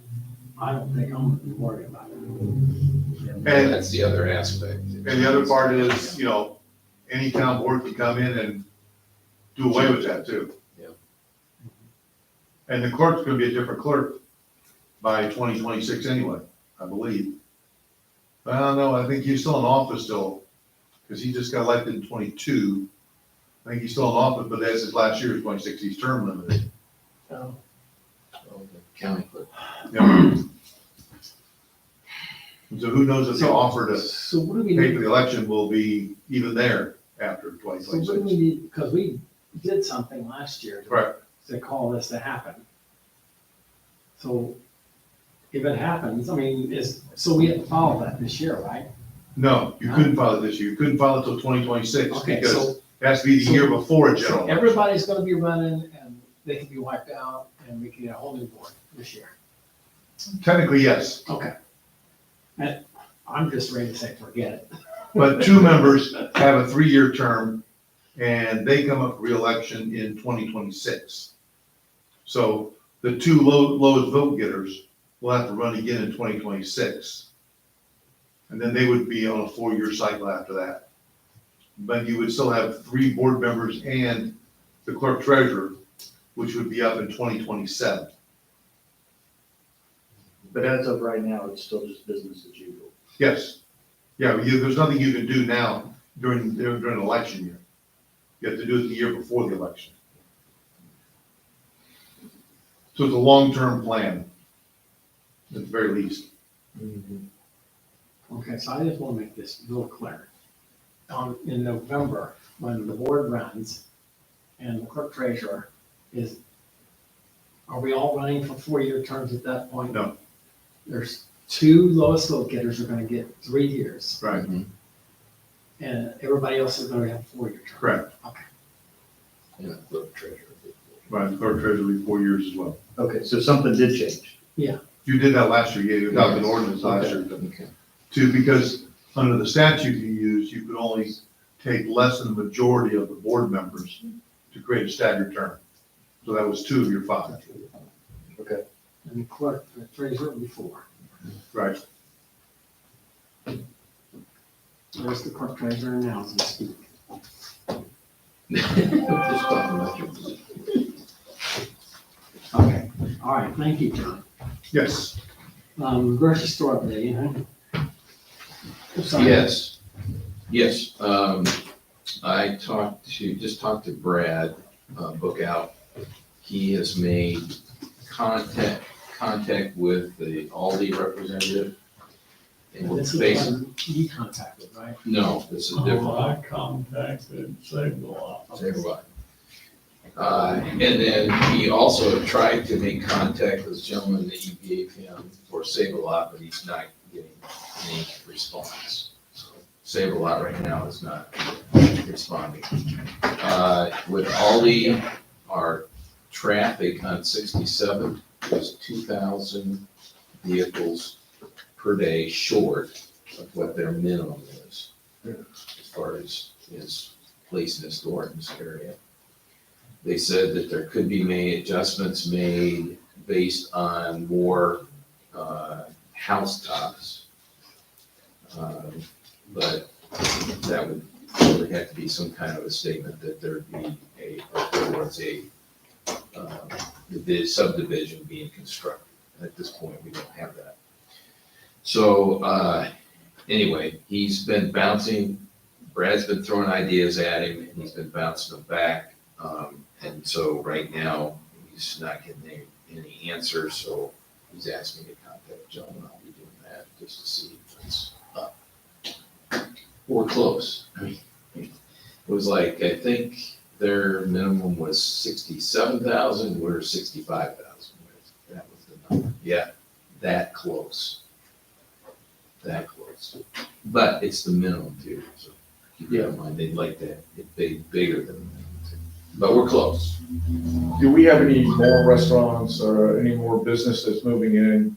I don't think I'm worried about it. And That's the other aspect. And the other part is, any town board can come in and do away with that too. Yeah. And the clerk's gonna be a different clerk by 2026 anyway, I believe. I don't know, I think he's still in office still, because he just got elected in 22. I think he's still in office, but that's his last year, 26, he's term limited. So, Oh, the county clerk. Yeah. So who knows if the offer to So what do we pay need? for the election will be even there after So what do 2026. we need, because we did something last year Correct. to call this to happen. So if it happens, so we have to follow that this year, right? No, you couldn't file it this year. You couldn't file it till 2026 Okay, because so, it has to be the year before a so general. election. everybody's gonna be running and they can be wiped out and we can get a whole new board this year. Technically, yes, Okay. And I'm just ready to say, forget it. but 2 members have a 3-year term and they come up for reelection in 2026. So the 2 lowest vote getters will have to run again in 2026. And then they would be on a 4-year cycle after that. But you would still have 3 board members and the clerk treasurer, which would be up in 2027. But as of right now, it's still just business as usual. Yes. Yeah, there's nothing you can do now during an election year. You have to do it the year before the election. So it's a long-term plan, at the very least. Okay, so I just want to make this real clear. In November, when the board runs and the clerk treasurer are we all running for 4-year terms at that point? No. There's 2 lowest vote getters are going to get 3 years Right, and everybody else is going to have 4-year terms. correct. Okay. And the clerk treasurer. Right, the clerk treasurer will be 4 years as well. Okay, so something did change. You did that last year, yeah, you adopted an ordinance last year Okay. because under the statute you used, you could only take less than the majority of the board members to create a staggered term. So that was 2 of your 5. And the clerk, the treasurer will be 4. Right. There's the clerk treasurer now as we speak. Just talking about your position. Okay, all right, thank you, John. Yes. Grocery store update, Sorry. Yes. I just talked to Brad Bookout. He has made contact with the Aldi representative. And This is based, one you contacted, right? no, this is different. I contacted Save-A-Lot. Say what? And then he also tried to make contact with this gentleman that you gave him for Save-A-Lot, but he's not getting any response. So Save-A-Lot right now is not responding. With Aldi, our traffic on 67 is 2,000 vehicles per day short of what their minimum is, as far as placing a store in this area. They said that there could be adjustments made based on more housetops. But that would have to be some kind of a statement that there'd be there was the subdivision being constructed. At this point, we don't have that. So, anyway, he's been bouncing, Brad's been throwing ideas at him, and he's been bouncing them back. And so right now, he's not getting any answers, so he's asked me to contact Joe, and I'll be doing that just to see if it's up. We're close. I mean, it was like, I think their minimum was 67,000, we're 65,000. That was the number. Yeah, that close. That close. But it's the minimum too, so keep that in mind. They'd like that, it bigger than the minimum too. But we're close. Do we have any more restaurants or any more business that's moving in?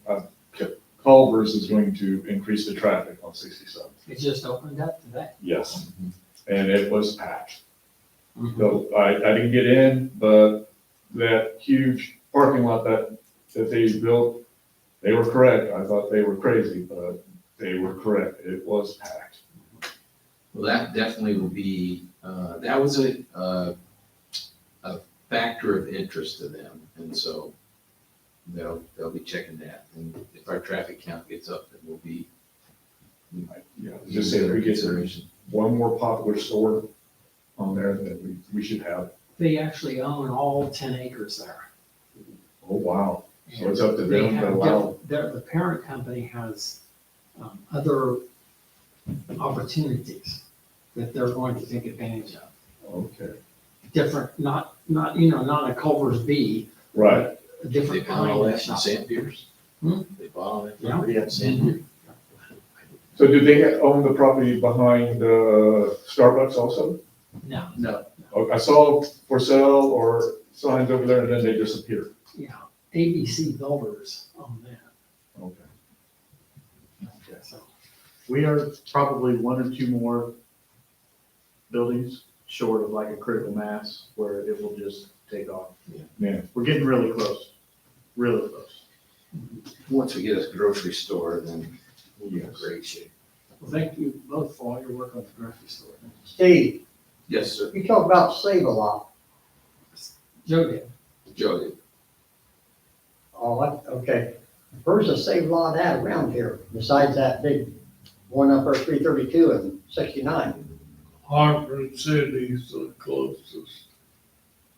Culver's is going to increase the traffic on 67. It just opened up today. Yes. And it was packed. Mhm. So I didn't get in, but that huge parking lot that they built, they were correct. I thought they were crazy, but they were correct. It was packed. Well, that definitely will be, that was a factor of interest to them, and so they'll be checking that. And if our traffic count gets up, then we'll be. Yeah, just say that we get consideration. one more popular store on there that we should have. They actually own all 10 acres there. Oh, wow. So it's up to They them to have allow. the parent company has other opportunities that they're going to take advantage of. Okay. Different, not a Culver's B, Right. a They different bought all kind that of in shop. Sand Piers? Hmm? They bought all that Yeah. property at Sand Piers? So do they own the property behind Starbucks also? No, No. Oh, I saw for sale or signs over there and then they disappeared. yeah, ABC Builders own that. Okay. So, We are probably one or two more buildings short of like a critical mass where it will just take off. Yeah. We're getting really close, really close. Once we get a grocery store, then we'll be in Yes. great shape. well, thank you both for all your work on the grocery store. Steve, Yes, sir. you talk about Save-A-Lot. Joe did. Joe did. Okay. Where's the Save-A-Lot at around here besides that big one up there, 332 and 69? Hartford City's the closest,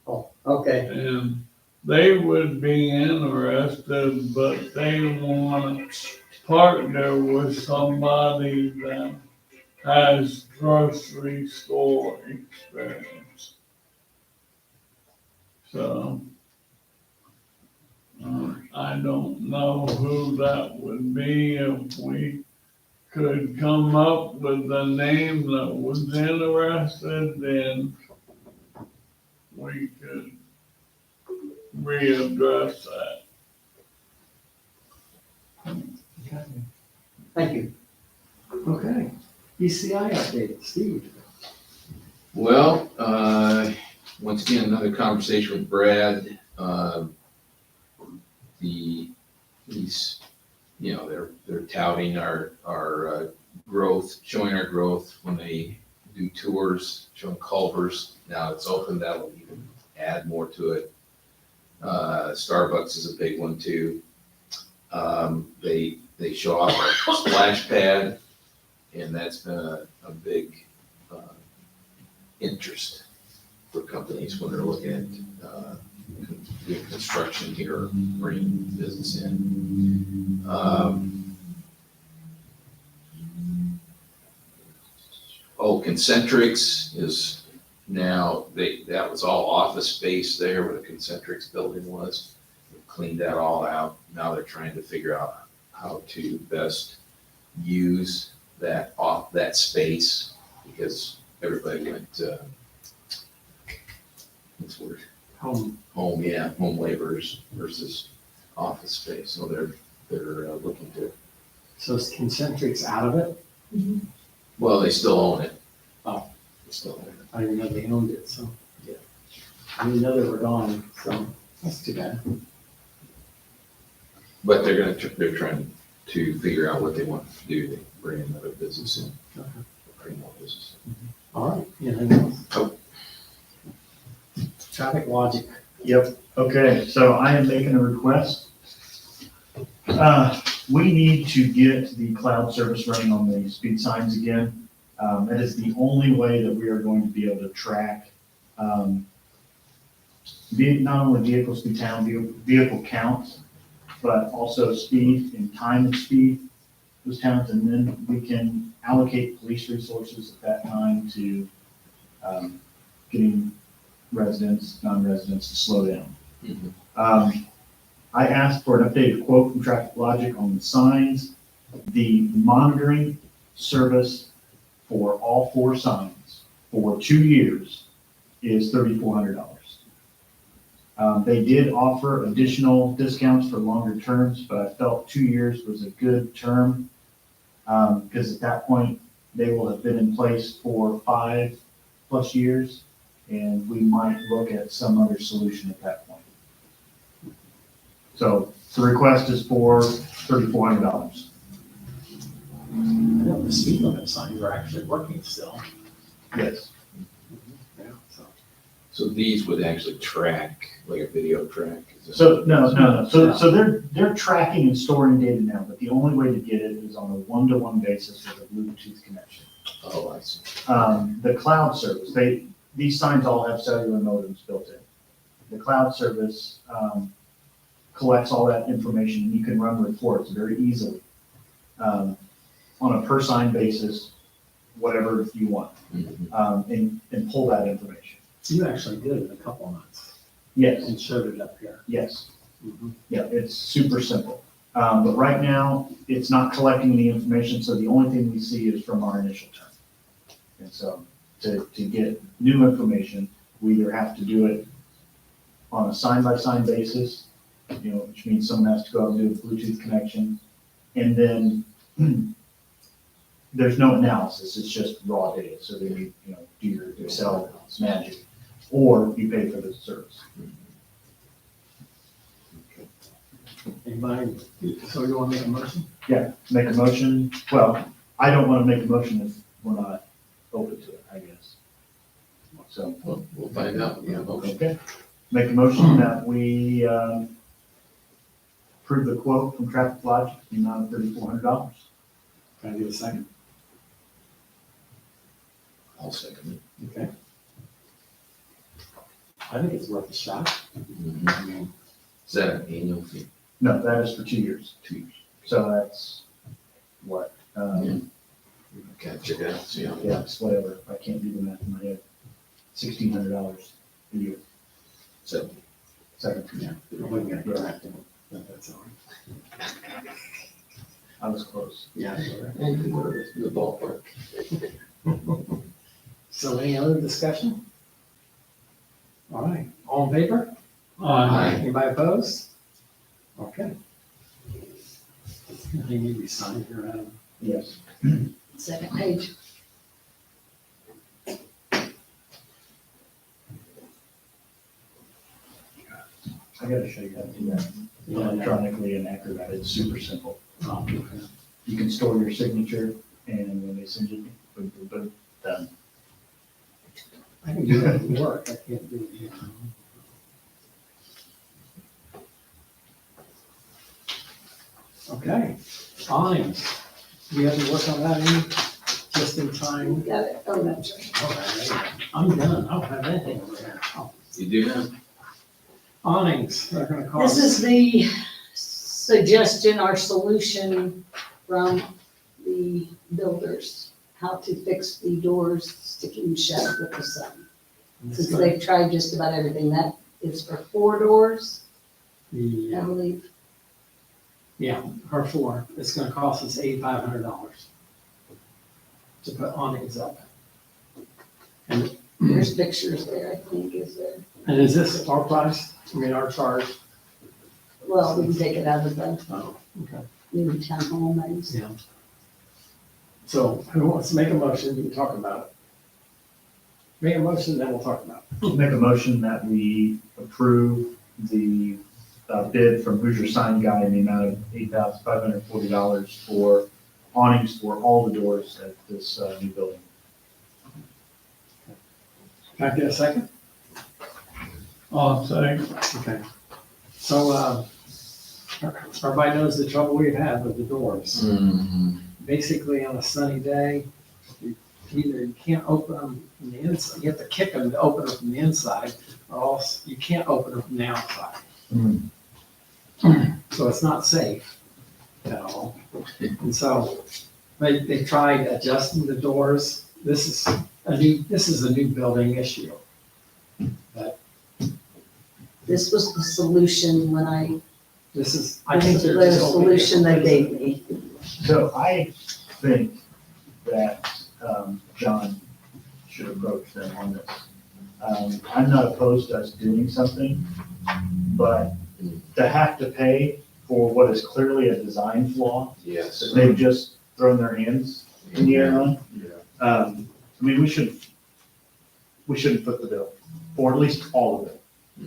Oh, okay. and they would be interested, but they want to partner with somebody that has grocery store experience. So, I don't know who that would be. If we could come up with a name that was interested, then we could readdress that. Thank you. Okay. ECI update, Steve. Well, once again, another conversation with Brad. They're touting our growth, showing our growth when they do tours, showing Culver's. Now it's open, that'll even add more to it. Starbucks is a big one too. They show off our splash pad, and that's been a big interest for companies when they're looking at doing construction here or bringing business in. Concentrix is now, that was all office space there where the Concentrix building was. We cleaned that all out. Now they're trying to figure out how to best use that space, because everybody went, what's the word? Home. Home laborers versus office space. So they're looking to, So is Concentrix out of it? well, they still own it. Oh. They still own it. I didn't know they owned it, so. Yeah. I didn't know they were gone, so that's too bad. But they're trying to figure out what they want to do, they bring another business in. Okay. Bring more business in. All right, anything else? Oh. Traffic logic. Yep, okay, so I am making a request. We need to get the cloud service running on the speed signs again. That is the only way that we are going to be able to track, not only vehicle speed count, vehicle counts, but also speed and time of speed, those towns, and then we can allocate police resources at that time to, getting residents, non-residents to slow down. Mhm. I asked for an updated quote from Traffic Logic on the signs. The monitoring service for all 4 signs for 2 years is $3,400. They did offer additional discounts for longer terms, but I felt 2 years was a good term. Because at that point, they will have been in place for 5+ years, and we might look at some other solution at that point. So the request is for $3,400. I know the speed limit signs are actually working still. Yes. Yeah, so. So these would actually track, like a video track? Is that- So, no. So they're tracking and storing data now, but the only way to get it is on a one-to-one basis with a Bluetooth connection. Oh, I see. The cloud service, these signs all have cellular modems built in. The cloud service, collects all that information, and you can run reports very easily, on a per sign basis, whatever you want, Mhm. and pull that information. You actually did it in a couple of months Yes, and showed it up here. yes. Yeah, it's super simple. But right now, it's not collecting any information, so the only thing we see is from our initial term. And so to get new information, we either have to do it on a sign-by-sign basis, which means someone has to go out and do a Bluetooth connection. And then there's no analysis, it's just raw data. So then you do your Excel magic, or you pay for the service. Anybody, so you want to make a motion? Yeah, make a motion. Well, I don't want to make a motion if we're not open to it, I guess. So, We'll find out. Yeah, okay. okay. Make a motion that we approve the quote from Traffic Logic, the amount of $3,400. Can I get a second? I'll second it. Okay. I think it's worth a shot. Mhm. I mean, Is that an annual fee? No, that is for 2 years. 2 years? So that's what? Yeah. Okay, check it out, see how. Yeah, it's whatever. I can't do the math in my head. $1,600 a year. So, Second. yeah, we're gonna go after it, but that's all right. I was close. Yeah. you're right. and the ballpark. So any other discussion? All right, all in favor? Aye. Anybody opposed? Okay. I think you signed here, Adam. Yes. Second page. I gotta show you how to do that electronically and Acrobat. It's super simple. Oh, okay. You can store your signature, and when they send you, boom, boom, boom, done. I can do that at work, I can't do it here. Okay, fines. Do you have to work on that any, just in time? Got it. Oh, that's right. All right, I'm done, I don't have anything over here. Oh, You do that? awnings, they're gonna cost. This is the suggestion or solution from the builders, how to fix the doors sticking shut with the sun. Since they've tried just about everything, that is for 4 doors, I Yeah, believe. yeah, her floor, it's gonna cost us $8,500 to put awnings up. And, There's pictures there, I think, is there. and is this our price, I mean, our charge? Well, we can take it out of the Oh, okay. new town hall names. Yeah. So who wants to make a motion, we can talk about it. Make a motion, then we'll talk about it. Make a motion that we approve the bid from Hoosier Sign Guy in the amount of $8,540 for awnings for all the doors at this new building. Can I get a second? I'll say, Okay. So, everybody knows the trouble we've had with the doors. Basically, on a sunny day, you can't open them from the inside, you have to kick them to open them from the inside, or else you can't open them from the outside. So it's not safe at all. And so they tried adjusting the doors. This is a new building issue. This was the solution when I, This is, I this think is they're the just opening it solution they for gave me. So I think that John should approach them on this. I'm not opposed to us doing something, but to have to pay for what is clearly a design flaw Yes. that they've just thrown their hands in the air on. I mean, we shouldn't foot the bill, or at least all of it.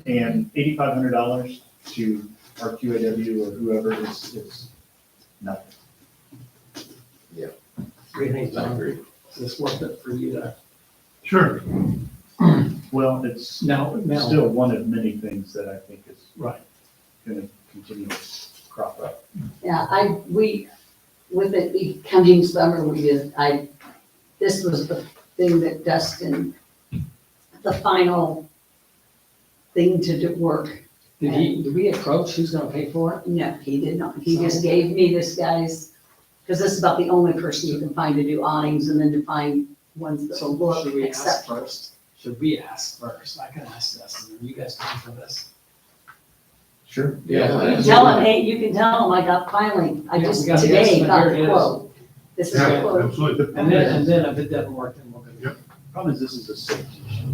And $8,500 to our QAW or whoever is nothing. What do you think, I John? agree. Is this worth it for you to? Sure. Well, it's Now, still one of many things that I think is right. gonna continue to crop up. Yeah, with it coming summer, this was the thing that Dustin, the final thing to do work. Did we approach who's gonna pay for it? No, he did not. He just gave me this guy's, because this is about the only person you can find to do awnings and then to find ones that So look should we ask acceptable. first? Should we ask first? I can ask Dustin, are you guys paying for this? Sure. Yeah. Tell him, hey, you can tell him I got finally, I Yeah, just we got the today estimate. got Here it the is. quote. This is the Yeah, quote. absolutely. And then if it doesn't work, then we'll go. Yep. Problem is, this is a safety issue.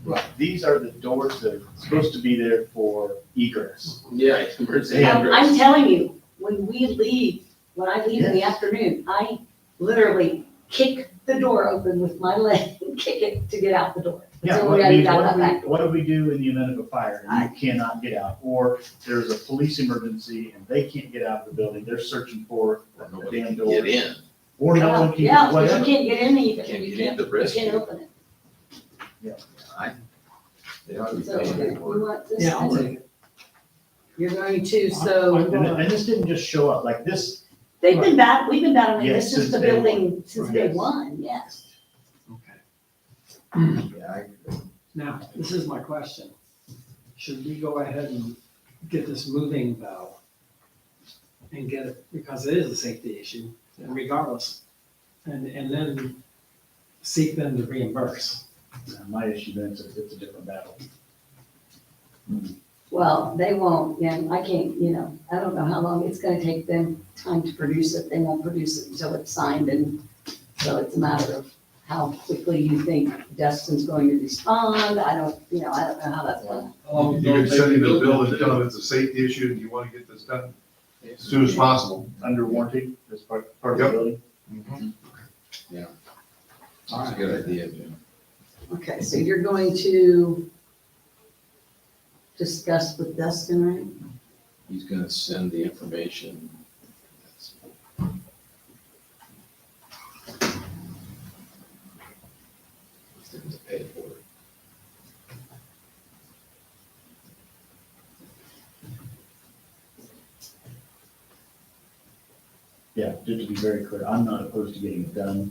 Right. These are the doors that are supposed to be there for egress. Yeah. emergency Yeah. egress. I'm telling you, when I leave in the afternoon, I literally kick the door open with my leg and kick it to get out the door. That's the Yeah, only way I I mean, get out that back what door. do we do in the event of a fire and you cannot get out? Or there's a police emergency and they can't get out of the building, they're searching for Or a nobody damn can door. get in. Or no one can, Yeah, but you whatever. can't get in either. Can't You get in the You rescue. can't open it. They ought to be So, paying you for it. want this? Yeah, I'll take it. You're going to, so. And this didn't just show up, like this, We've been battling Yeah, this since the since day one. building, since day Yes. one, yes. Okay. Yeah, I agree. Now, this is my question. Should we go ahead and get this moving though? And get it, because it is a safety issue, and regardless. And then seek them to reimburse. my issue then is it's a different battle. Well, they won't, yeah, I can't, I don't know how long it's gonna take them time to produce it. They won't produce it until it's signed, and so it's a matter of how quickly you think Dustin's going to respond. I don't know how that's going. You can send him the bill and tell him it's a safety issue and you want to get this done as soon as possible. Under warranty, as part of the Yep. building. That's a good idea, Jim. Okay, so you're going to discuss with Dustin, right? He's gonna send the information. To pay for it. Yeah, just to be very clear, I'm not opposed to getting it done.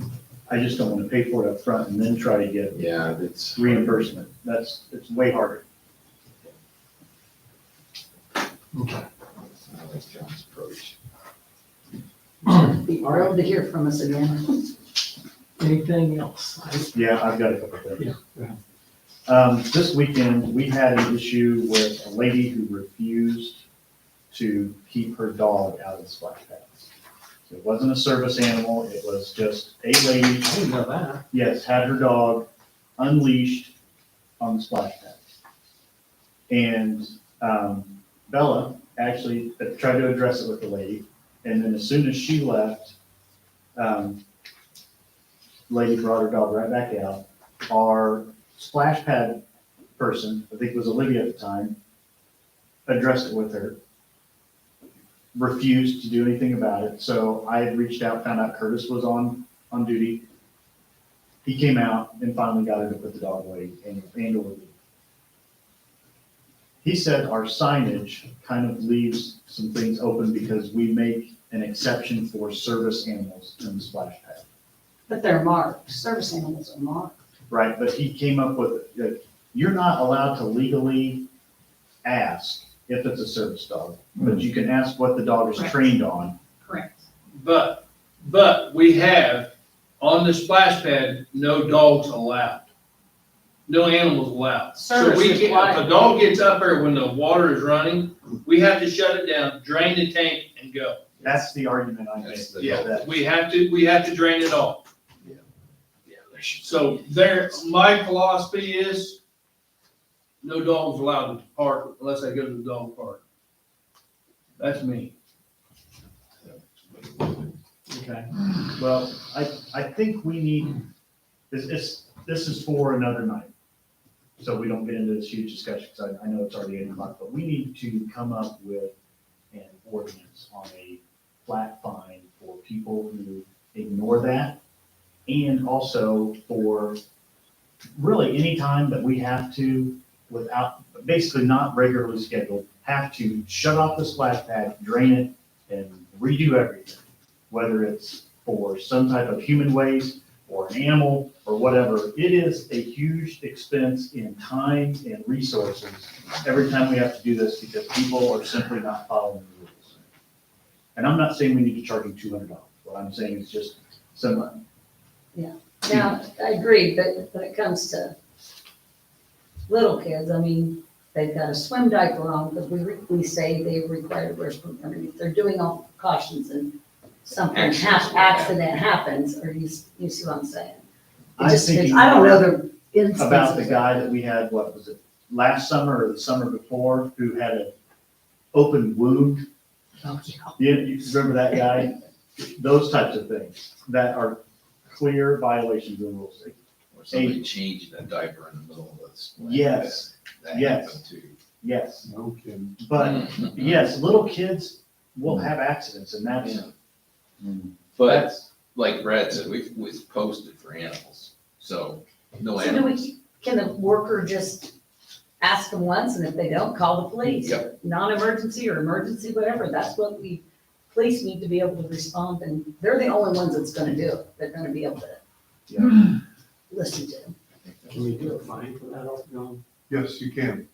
I just don't want to pay for it up front and then try to get Yeah, that's. reimbursement. It's way harder. Okay. I like John's approach. Be thrilled to hear from us again. Anything else? Yeah, I've got a couple things. Yeah, go ahead. This weekend, we had an issue with a lady who refused to keep her dog out of the splash pads. It wasn't a service animal, it was just a lady, I didn't know that. yes, had her dog unleashed on the splash pads. And Bella actually tried to address it with the lady, and then as soon as she left, lady brought her dog right back out. Our splash pad person, I think it was Olivia at the time, addressed it with her, refused to do anything about it. So I had reached out, found out Curtis was on duty. He came out and finally got her to put the dog away and or leave. He said our signage kind of leaves some things open because we make an exception for service animals in the splash pad. But they're marked, service animals are marked. Right, but he came up with, you're not allowed to legally ask if it's a service dog, but you can ask what the dog is Correct. trained on. Correct. But we have on the splash pad, no dogs allowed. No animals allowed. So Service we can't, required. if a dog gets up there when the water is running, we have to shut it down, drain the tank and go. That's the argument I make. That's the- Yeah, that- we have to drain it off. Yeah, they should. So my philosophy is no dogs allowed to park unless they go to the dog park. That's me. Okay, well, I think we need, this is for another night. So we don't get into this huge discussion, because I know it's already 8 o'clock, but we need to come up with an ordinance on a flat fine for people who ignore that. And also for really any time that we have to, without, basically not regularly scheduled, have to shut off the splash pad, drain it, and redo everything. Whether it's for some type of human waste or an animal or whatever, it is a huge expense in time and resources every time we have to do this because people are simply not following the rules. And I'm not saying we need to charge you $200. What I'm saying is just some, Now, I agree, but when it comes to little kids, I mean, they've got a swim diaper on, but we say they require to wear swim underneath. They're doing all precautions and something accident happens, or you see what I'm saying? It I'm just thinking is- I don't know the instances. about the guy that we had, what was it, last summer or the summer before, who had an open wound. You remember that guy? Those types of things that are clear violations of the rules. Or somebody changing a diaper in the middle of this. Yes, That yes. happened too. yes. No kidding. But yes, little kids will have accidents and that's, But that's, like Brad said, we've posted for animals, so no So do animals. can the worker just ask them once, and if they don't, call the police? Yep. Non-emergency or emergency, whatever, that's what police need to be able to respond, and they're the only ones that's gonna do it. They're gonna be able to listen to them. Can we do a fine for that? No. Yes, you can.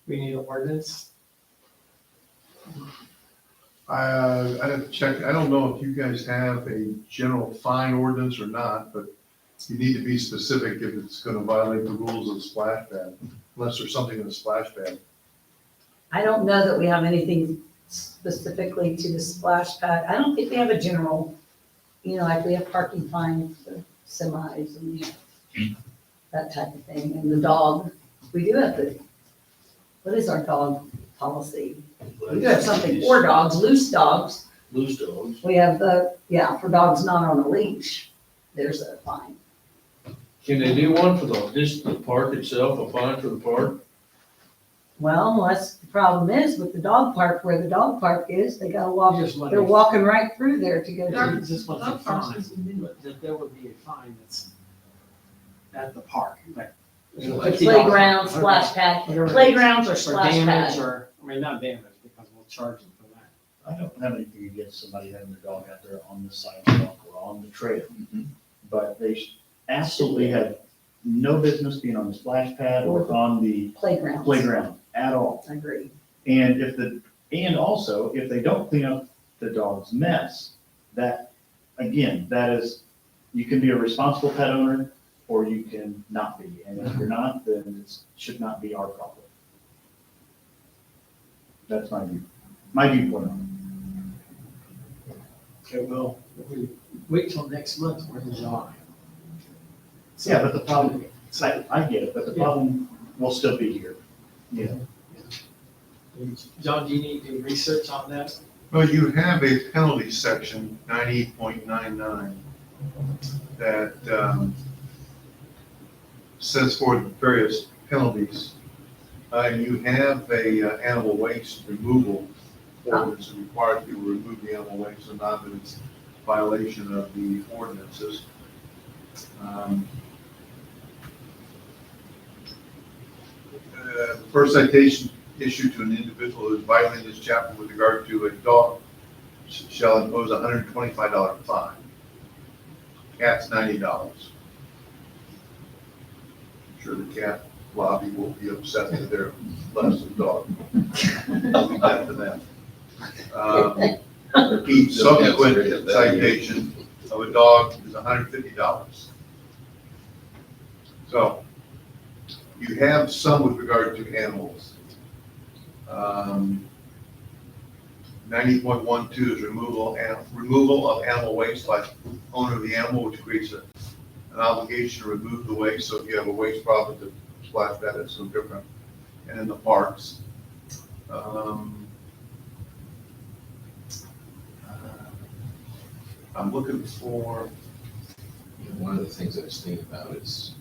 We need an ordinance. I'd have to check, I don't know if you guys have a general fine ordinance or not, but you need to be specific if it's gonna violate the rules of the splash pad, unless there's something in the splash pad. I don't know that we have anything specifically to the splash pad. I don't think we have a general, like we have parking fines for semis and that type of thing. And the dog, we do have what is our dog policy? We do have something for dogs, loose dogs. Loose dogs. We have for dogs not on a leash, there's a fine. Can they do one for the park itself, a fine for the park? Well, that's the problem is with the dog park, where the dog park is, they gotta walk, Just let they're me- walking right through there to go to. Just wants a Dog parks fine, is new. but that there would be a fine that's at the park, like. The $50, playground, splash pad, whatever it is. playgrounds or Or splash damage, pad. or, not damage, because we'll charge them for that. I don't have anything against somebody having their dog out there on the sidewalk or on the trail. But they absolutely have no business being on the splash pad or on the Playgrounds. playground at all. I agree. And also, if they don't clean up the dog's mess, that is, you can be a responsible pet owner or you can not be. And if you're not, then it should not be our problem. That's my viewpoint on Okay, well, if we wait till next month, we're in July. it. Yeah, but the problem, I get it, but the problem will still be here. John, do you need to do research on that? Well, you have a penalty section, 98.99, that sets forth various penalties You have a animal waste removal ordinance that requires people to remove the animal waste, so not that it's violation of the ordinances. First citation issued to an individual who is violating this chapter with regard to a dog shall impose a $125 fine. Cat's $90. I'm sure the cat lobby will be upset that they're less than dog. I'll leave that to them. Each subsequent citation of a dog is $150. So you have some with regard to animals. 90.12 is removal of animal waste by owner of the animal, which creates an obligation to remove the waste. So if you have a waste problem at the splash pad, it's no different. And in the parks. I'm looking for, One of the things I was thinking about is,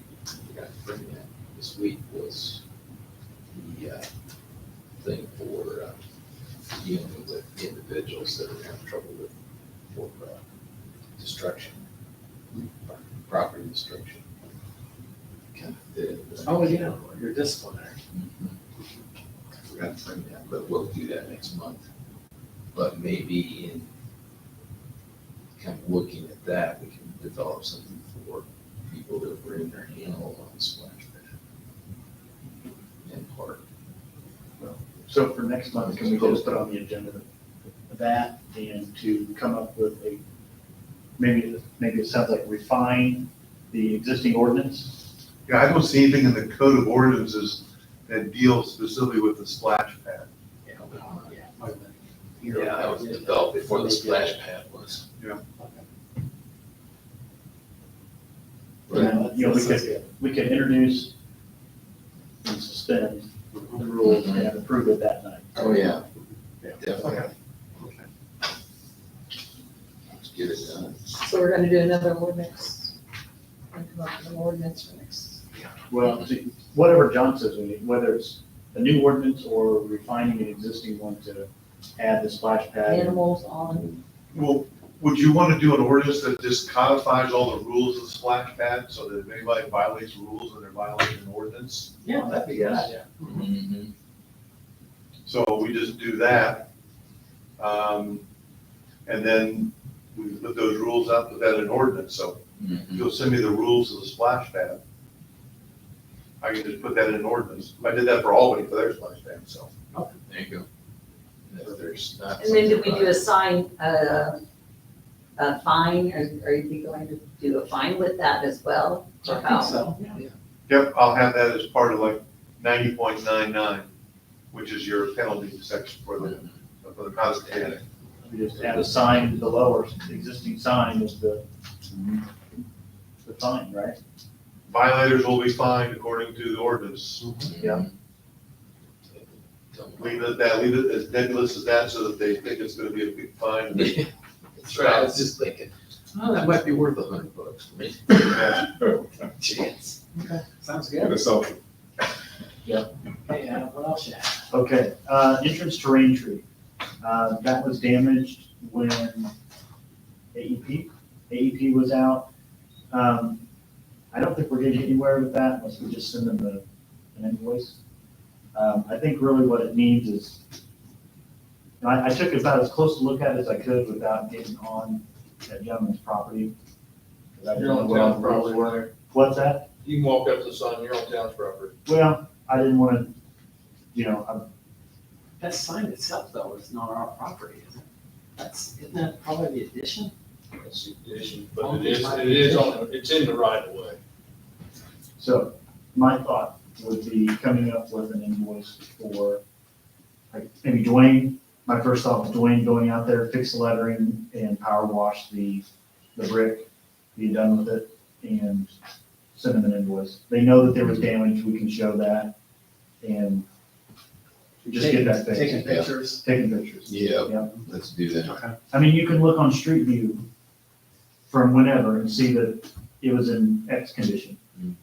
we got to bring that this week was the thing for dealing with individuals that are having trouble with for destruction, property destruction. Kind of did. Oh, yeah, your disciplinary. We're gonna bring that, but we'll do that next month. But maybe in kind of looking at that, we can develop something for people that bring their animal on the splash pad and park. So for next month, can we just put on the agenda that and to come up with a, maybe it sounds like refine the existing ordinance? yeah, I don't see anything in the code of ordinances that deals specifically with the splash pad. Yeah, Yeah, that was developed before the splash pad was. And, you know, we could introduce and suspend the rules and approve it that night. Oh, yeah. Definitely. Okay. Let's get it done. So we're gonna do another ordinance. And come up with an ordinance for next. Well, see, whatever John says we need, whether it's a new ordinance or refining an existing one to add the splash pad. Animals on, Well, would you want to do an ordinance that just codifies all the rules of the splash pad so that if anybody violates rules, then they're violating an ordinance? Yeah, that'd be good. Yes. Yeah. Mhm. So we just do that. And then we put those rules out, put that in an ordinance. So if Mhm. you'll send me the rules of the splash pad, I can just put that in an ordinance. I did that for Albany for their splash pad, so. There you go. And if there's not. and then do we do a sign, a fine, or are you going to do a fine with that as well? Or I how? think so, yeah. Yep, I'll have that as part of like 90.99, which is your penalty section for the constitution. We just add a sign below, or the existing sign is the fine, right? Violators will be fined according to the ordinance. Yeah. Leave it at that, leave it as nebulous as that so that they think it's gonna be a big fine. That's right, I was just thinking, oh, that might be worth $100 for me. Chance. Okay, sounds good. Hey, what else you have? Okay, entrance to Rain Tree. That was damaged when AEP was out. I don't think we're gonna get anywhere with that unless we just send them an invoice. I think really what it needs is, I took about as close a look at it as I could without getting on that gentleman's property. 'Cause I didn't know what all the rules were. What's that? You can walk up to the sign, you're on town's property. Well, I didn't wanna, you know, That sign itself, though, is not our property, is it? Isn't that probably the addition? It's the addition, but it's in the right of way. So my thought would be coming up with an invoice for, like, maybe Dwayne. My first thought was Dwayne going out there, fix the lettering and power wash the brick, be done with it, and send them an invoice. They know that there was damage, we can show that, and just get that fixed. Taking pictures. Taking pictures. Yeah, Yep. let's do that. Okay. I mean, you can look on Street View from whenever and see that it was in X condition. Mhm.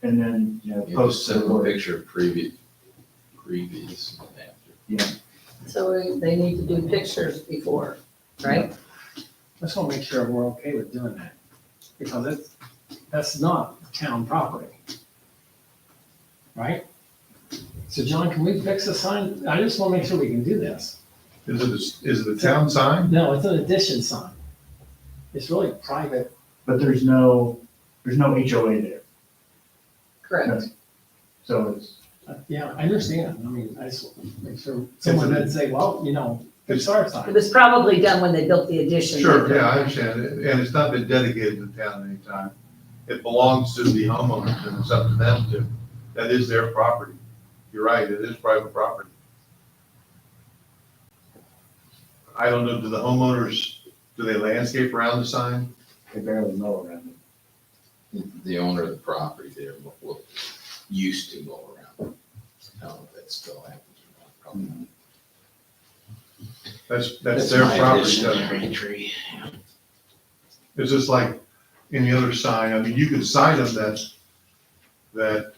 And then, you know, Yeah, post just send them a the picture of previous, previous and after. So they need to do pictures before, right? Just want to make sure we're okay with doing that, because that's not town property. Right? So John, can we fix the sign? I just want to make sure we can do this. Is it a town sign? No, it's an addition sign. It's really private. But there's no HOA there. Correct. So it's, Yeah, I understand. I mean, I just want to make sure someone would say, well, it's our It sign. was probably done when they built the addition. Sure, yeah, I understand, and it's not been dedicated to the town at any time. It belongs to the homeowners, and it's up to them to, that is their property. You're right, it is private property. I don't know, do the homeowners, do they landscape around the sign? they barely mow around it. The owner of the property there used to mow around. I don't know if that still happens or not. Probably not. That's their my property. addition, tree. It's just like any other sign, I mean, you can sign them that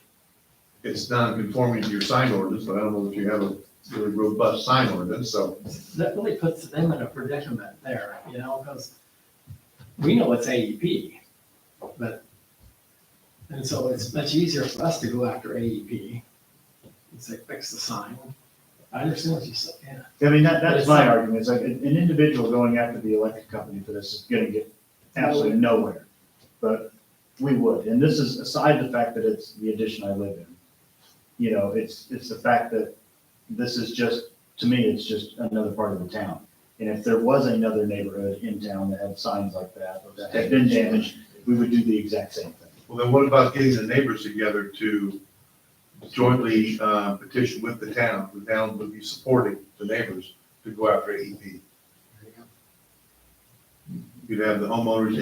it's non-conforming to your sign ordinance, but I don't know if you have a really robust sign ordinance, so. That really puts them in a predicament there, because we know it's AEP, and so it's much easier for us to go after AEP and say, fix the sign. I understand what you said, yeah. I mean, that's my argument, it's like an individual going after the electric company for this is gonna get absolutely nowhere. But we would, and this is aside the fact that it's the addition I live in. It's the fact that this is just, to me, it's just another part of the town. And if there was another neighborhood in town that had signs like that, or that had been damaged, we would do the exact same thing. Well, then what about getting the neighbors together to jointly petition with the town? The town would be supporting the neighbors to go after AEP. You'd have the homeowners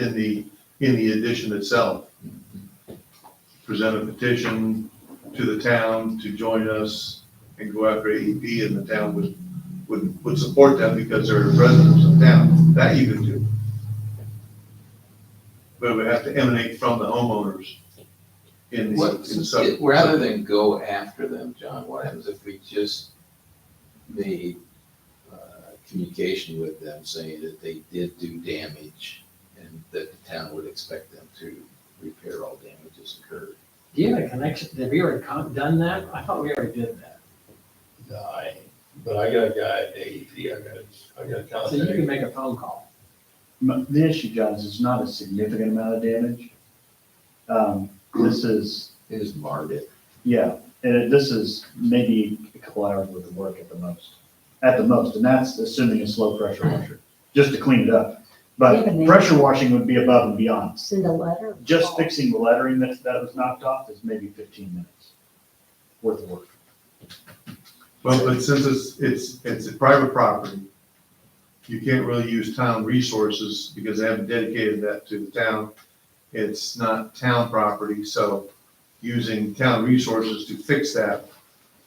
in the addition itself present a petition to the town to join us and go after AEP, and the town would support them because they're residents of town. That you could do. But it would have to emanate from the homeowners in the sub. Rather than go after them, John, what happens if we just made communication with them saying that they did do damage and that the town would expect them to repair all damages incurred? Do you have a connection, have you already done that? I thought we already did that. But I got a guy at AEP, I got a So you contact. can make a phone call. The issue, John, is it's not a significant amount of damage. This is, It is marred it. yeah, and this is maybe a couple hours worth of work at the most, and that's assuming a slow pressure washer, just to clean it up. But pressure washing would be above and beyond. Send a letter. Just fixing the lettering that was knocked off is maybe 15 minutes worth of work. Well, but since it's a private property, you can't really use town resources because they haven't dedicated that to the town. It's not town property, so using town resources to fix that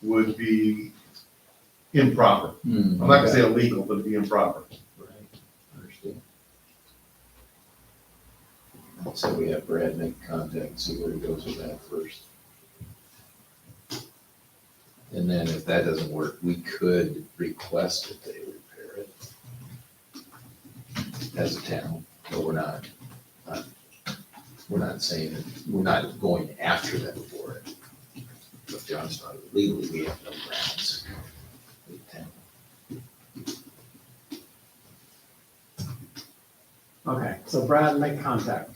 would be improper. I'm not gonna say illegal, but it'd be improper. Right, understand. So we have Brad make contact and see where he goes with that first. And then if that doesn't work, we could request that they repair it as a town, but we're not saying that, we're not going after them for it. But John's not legally, we have no grounds with the town. Okay, so Brad, make contact.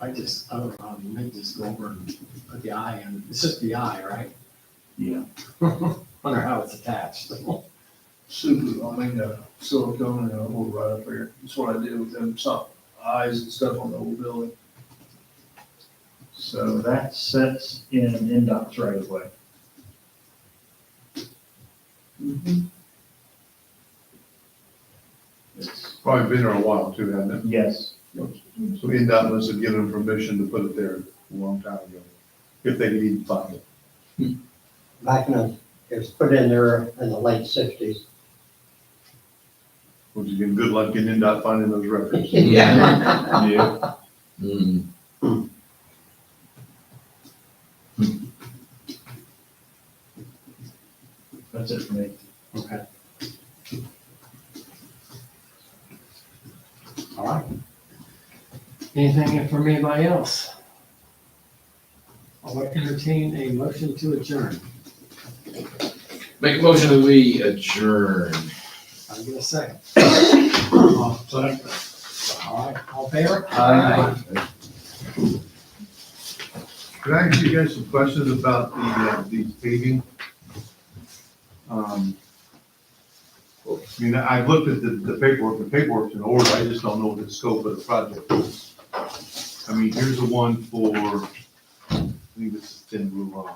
I don't know, you may just go over and put the eye in, it's just the eye, right? Yeah. Wonder how it's attached. Super, I mean, silicone and a little right up here. That's what I did with them, some eyes and stuff on the old building. So that sets in NDOT's right of way. It's, Probably been there a while too, hasn't it? yes, So NDOT must have given them permission to put it there a long time ago, if they didn't find it. Back in it was put in there in the late 60s. Which again, good luck getting NDOT finding those records. Yeah. Yeah. Mm. That's it for me. Okay. All right. Anything from anybody else? I'll entertain a motion to adjourn. Make a motion that we adjourn. I'll get a second. Second. All right, all in favor? Aye. Could I ask you guys some questions about the paving? I mean, I've looked at the paperwork's in order, I just don't know the scope of the project is. I mean, here's the one for, I think this is 10 Blue Lawn.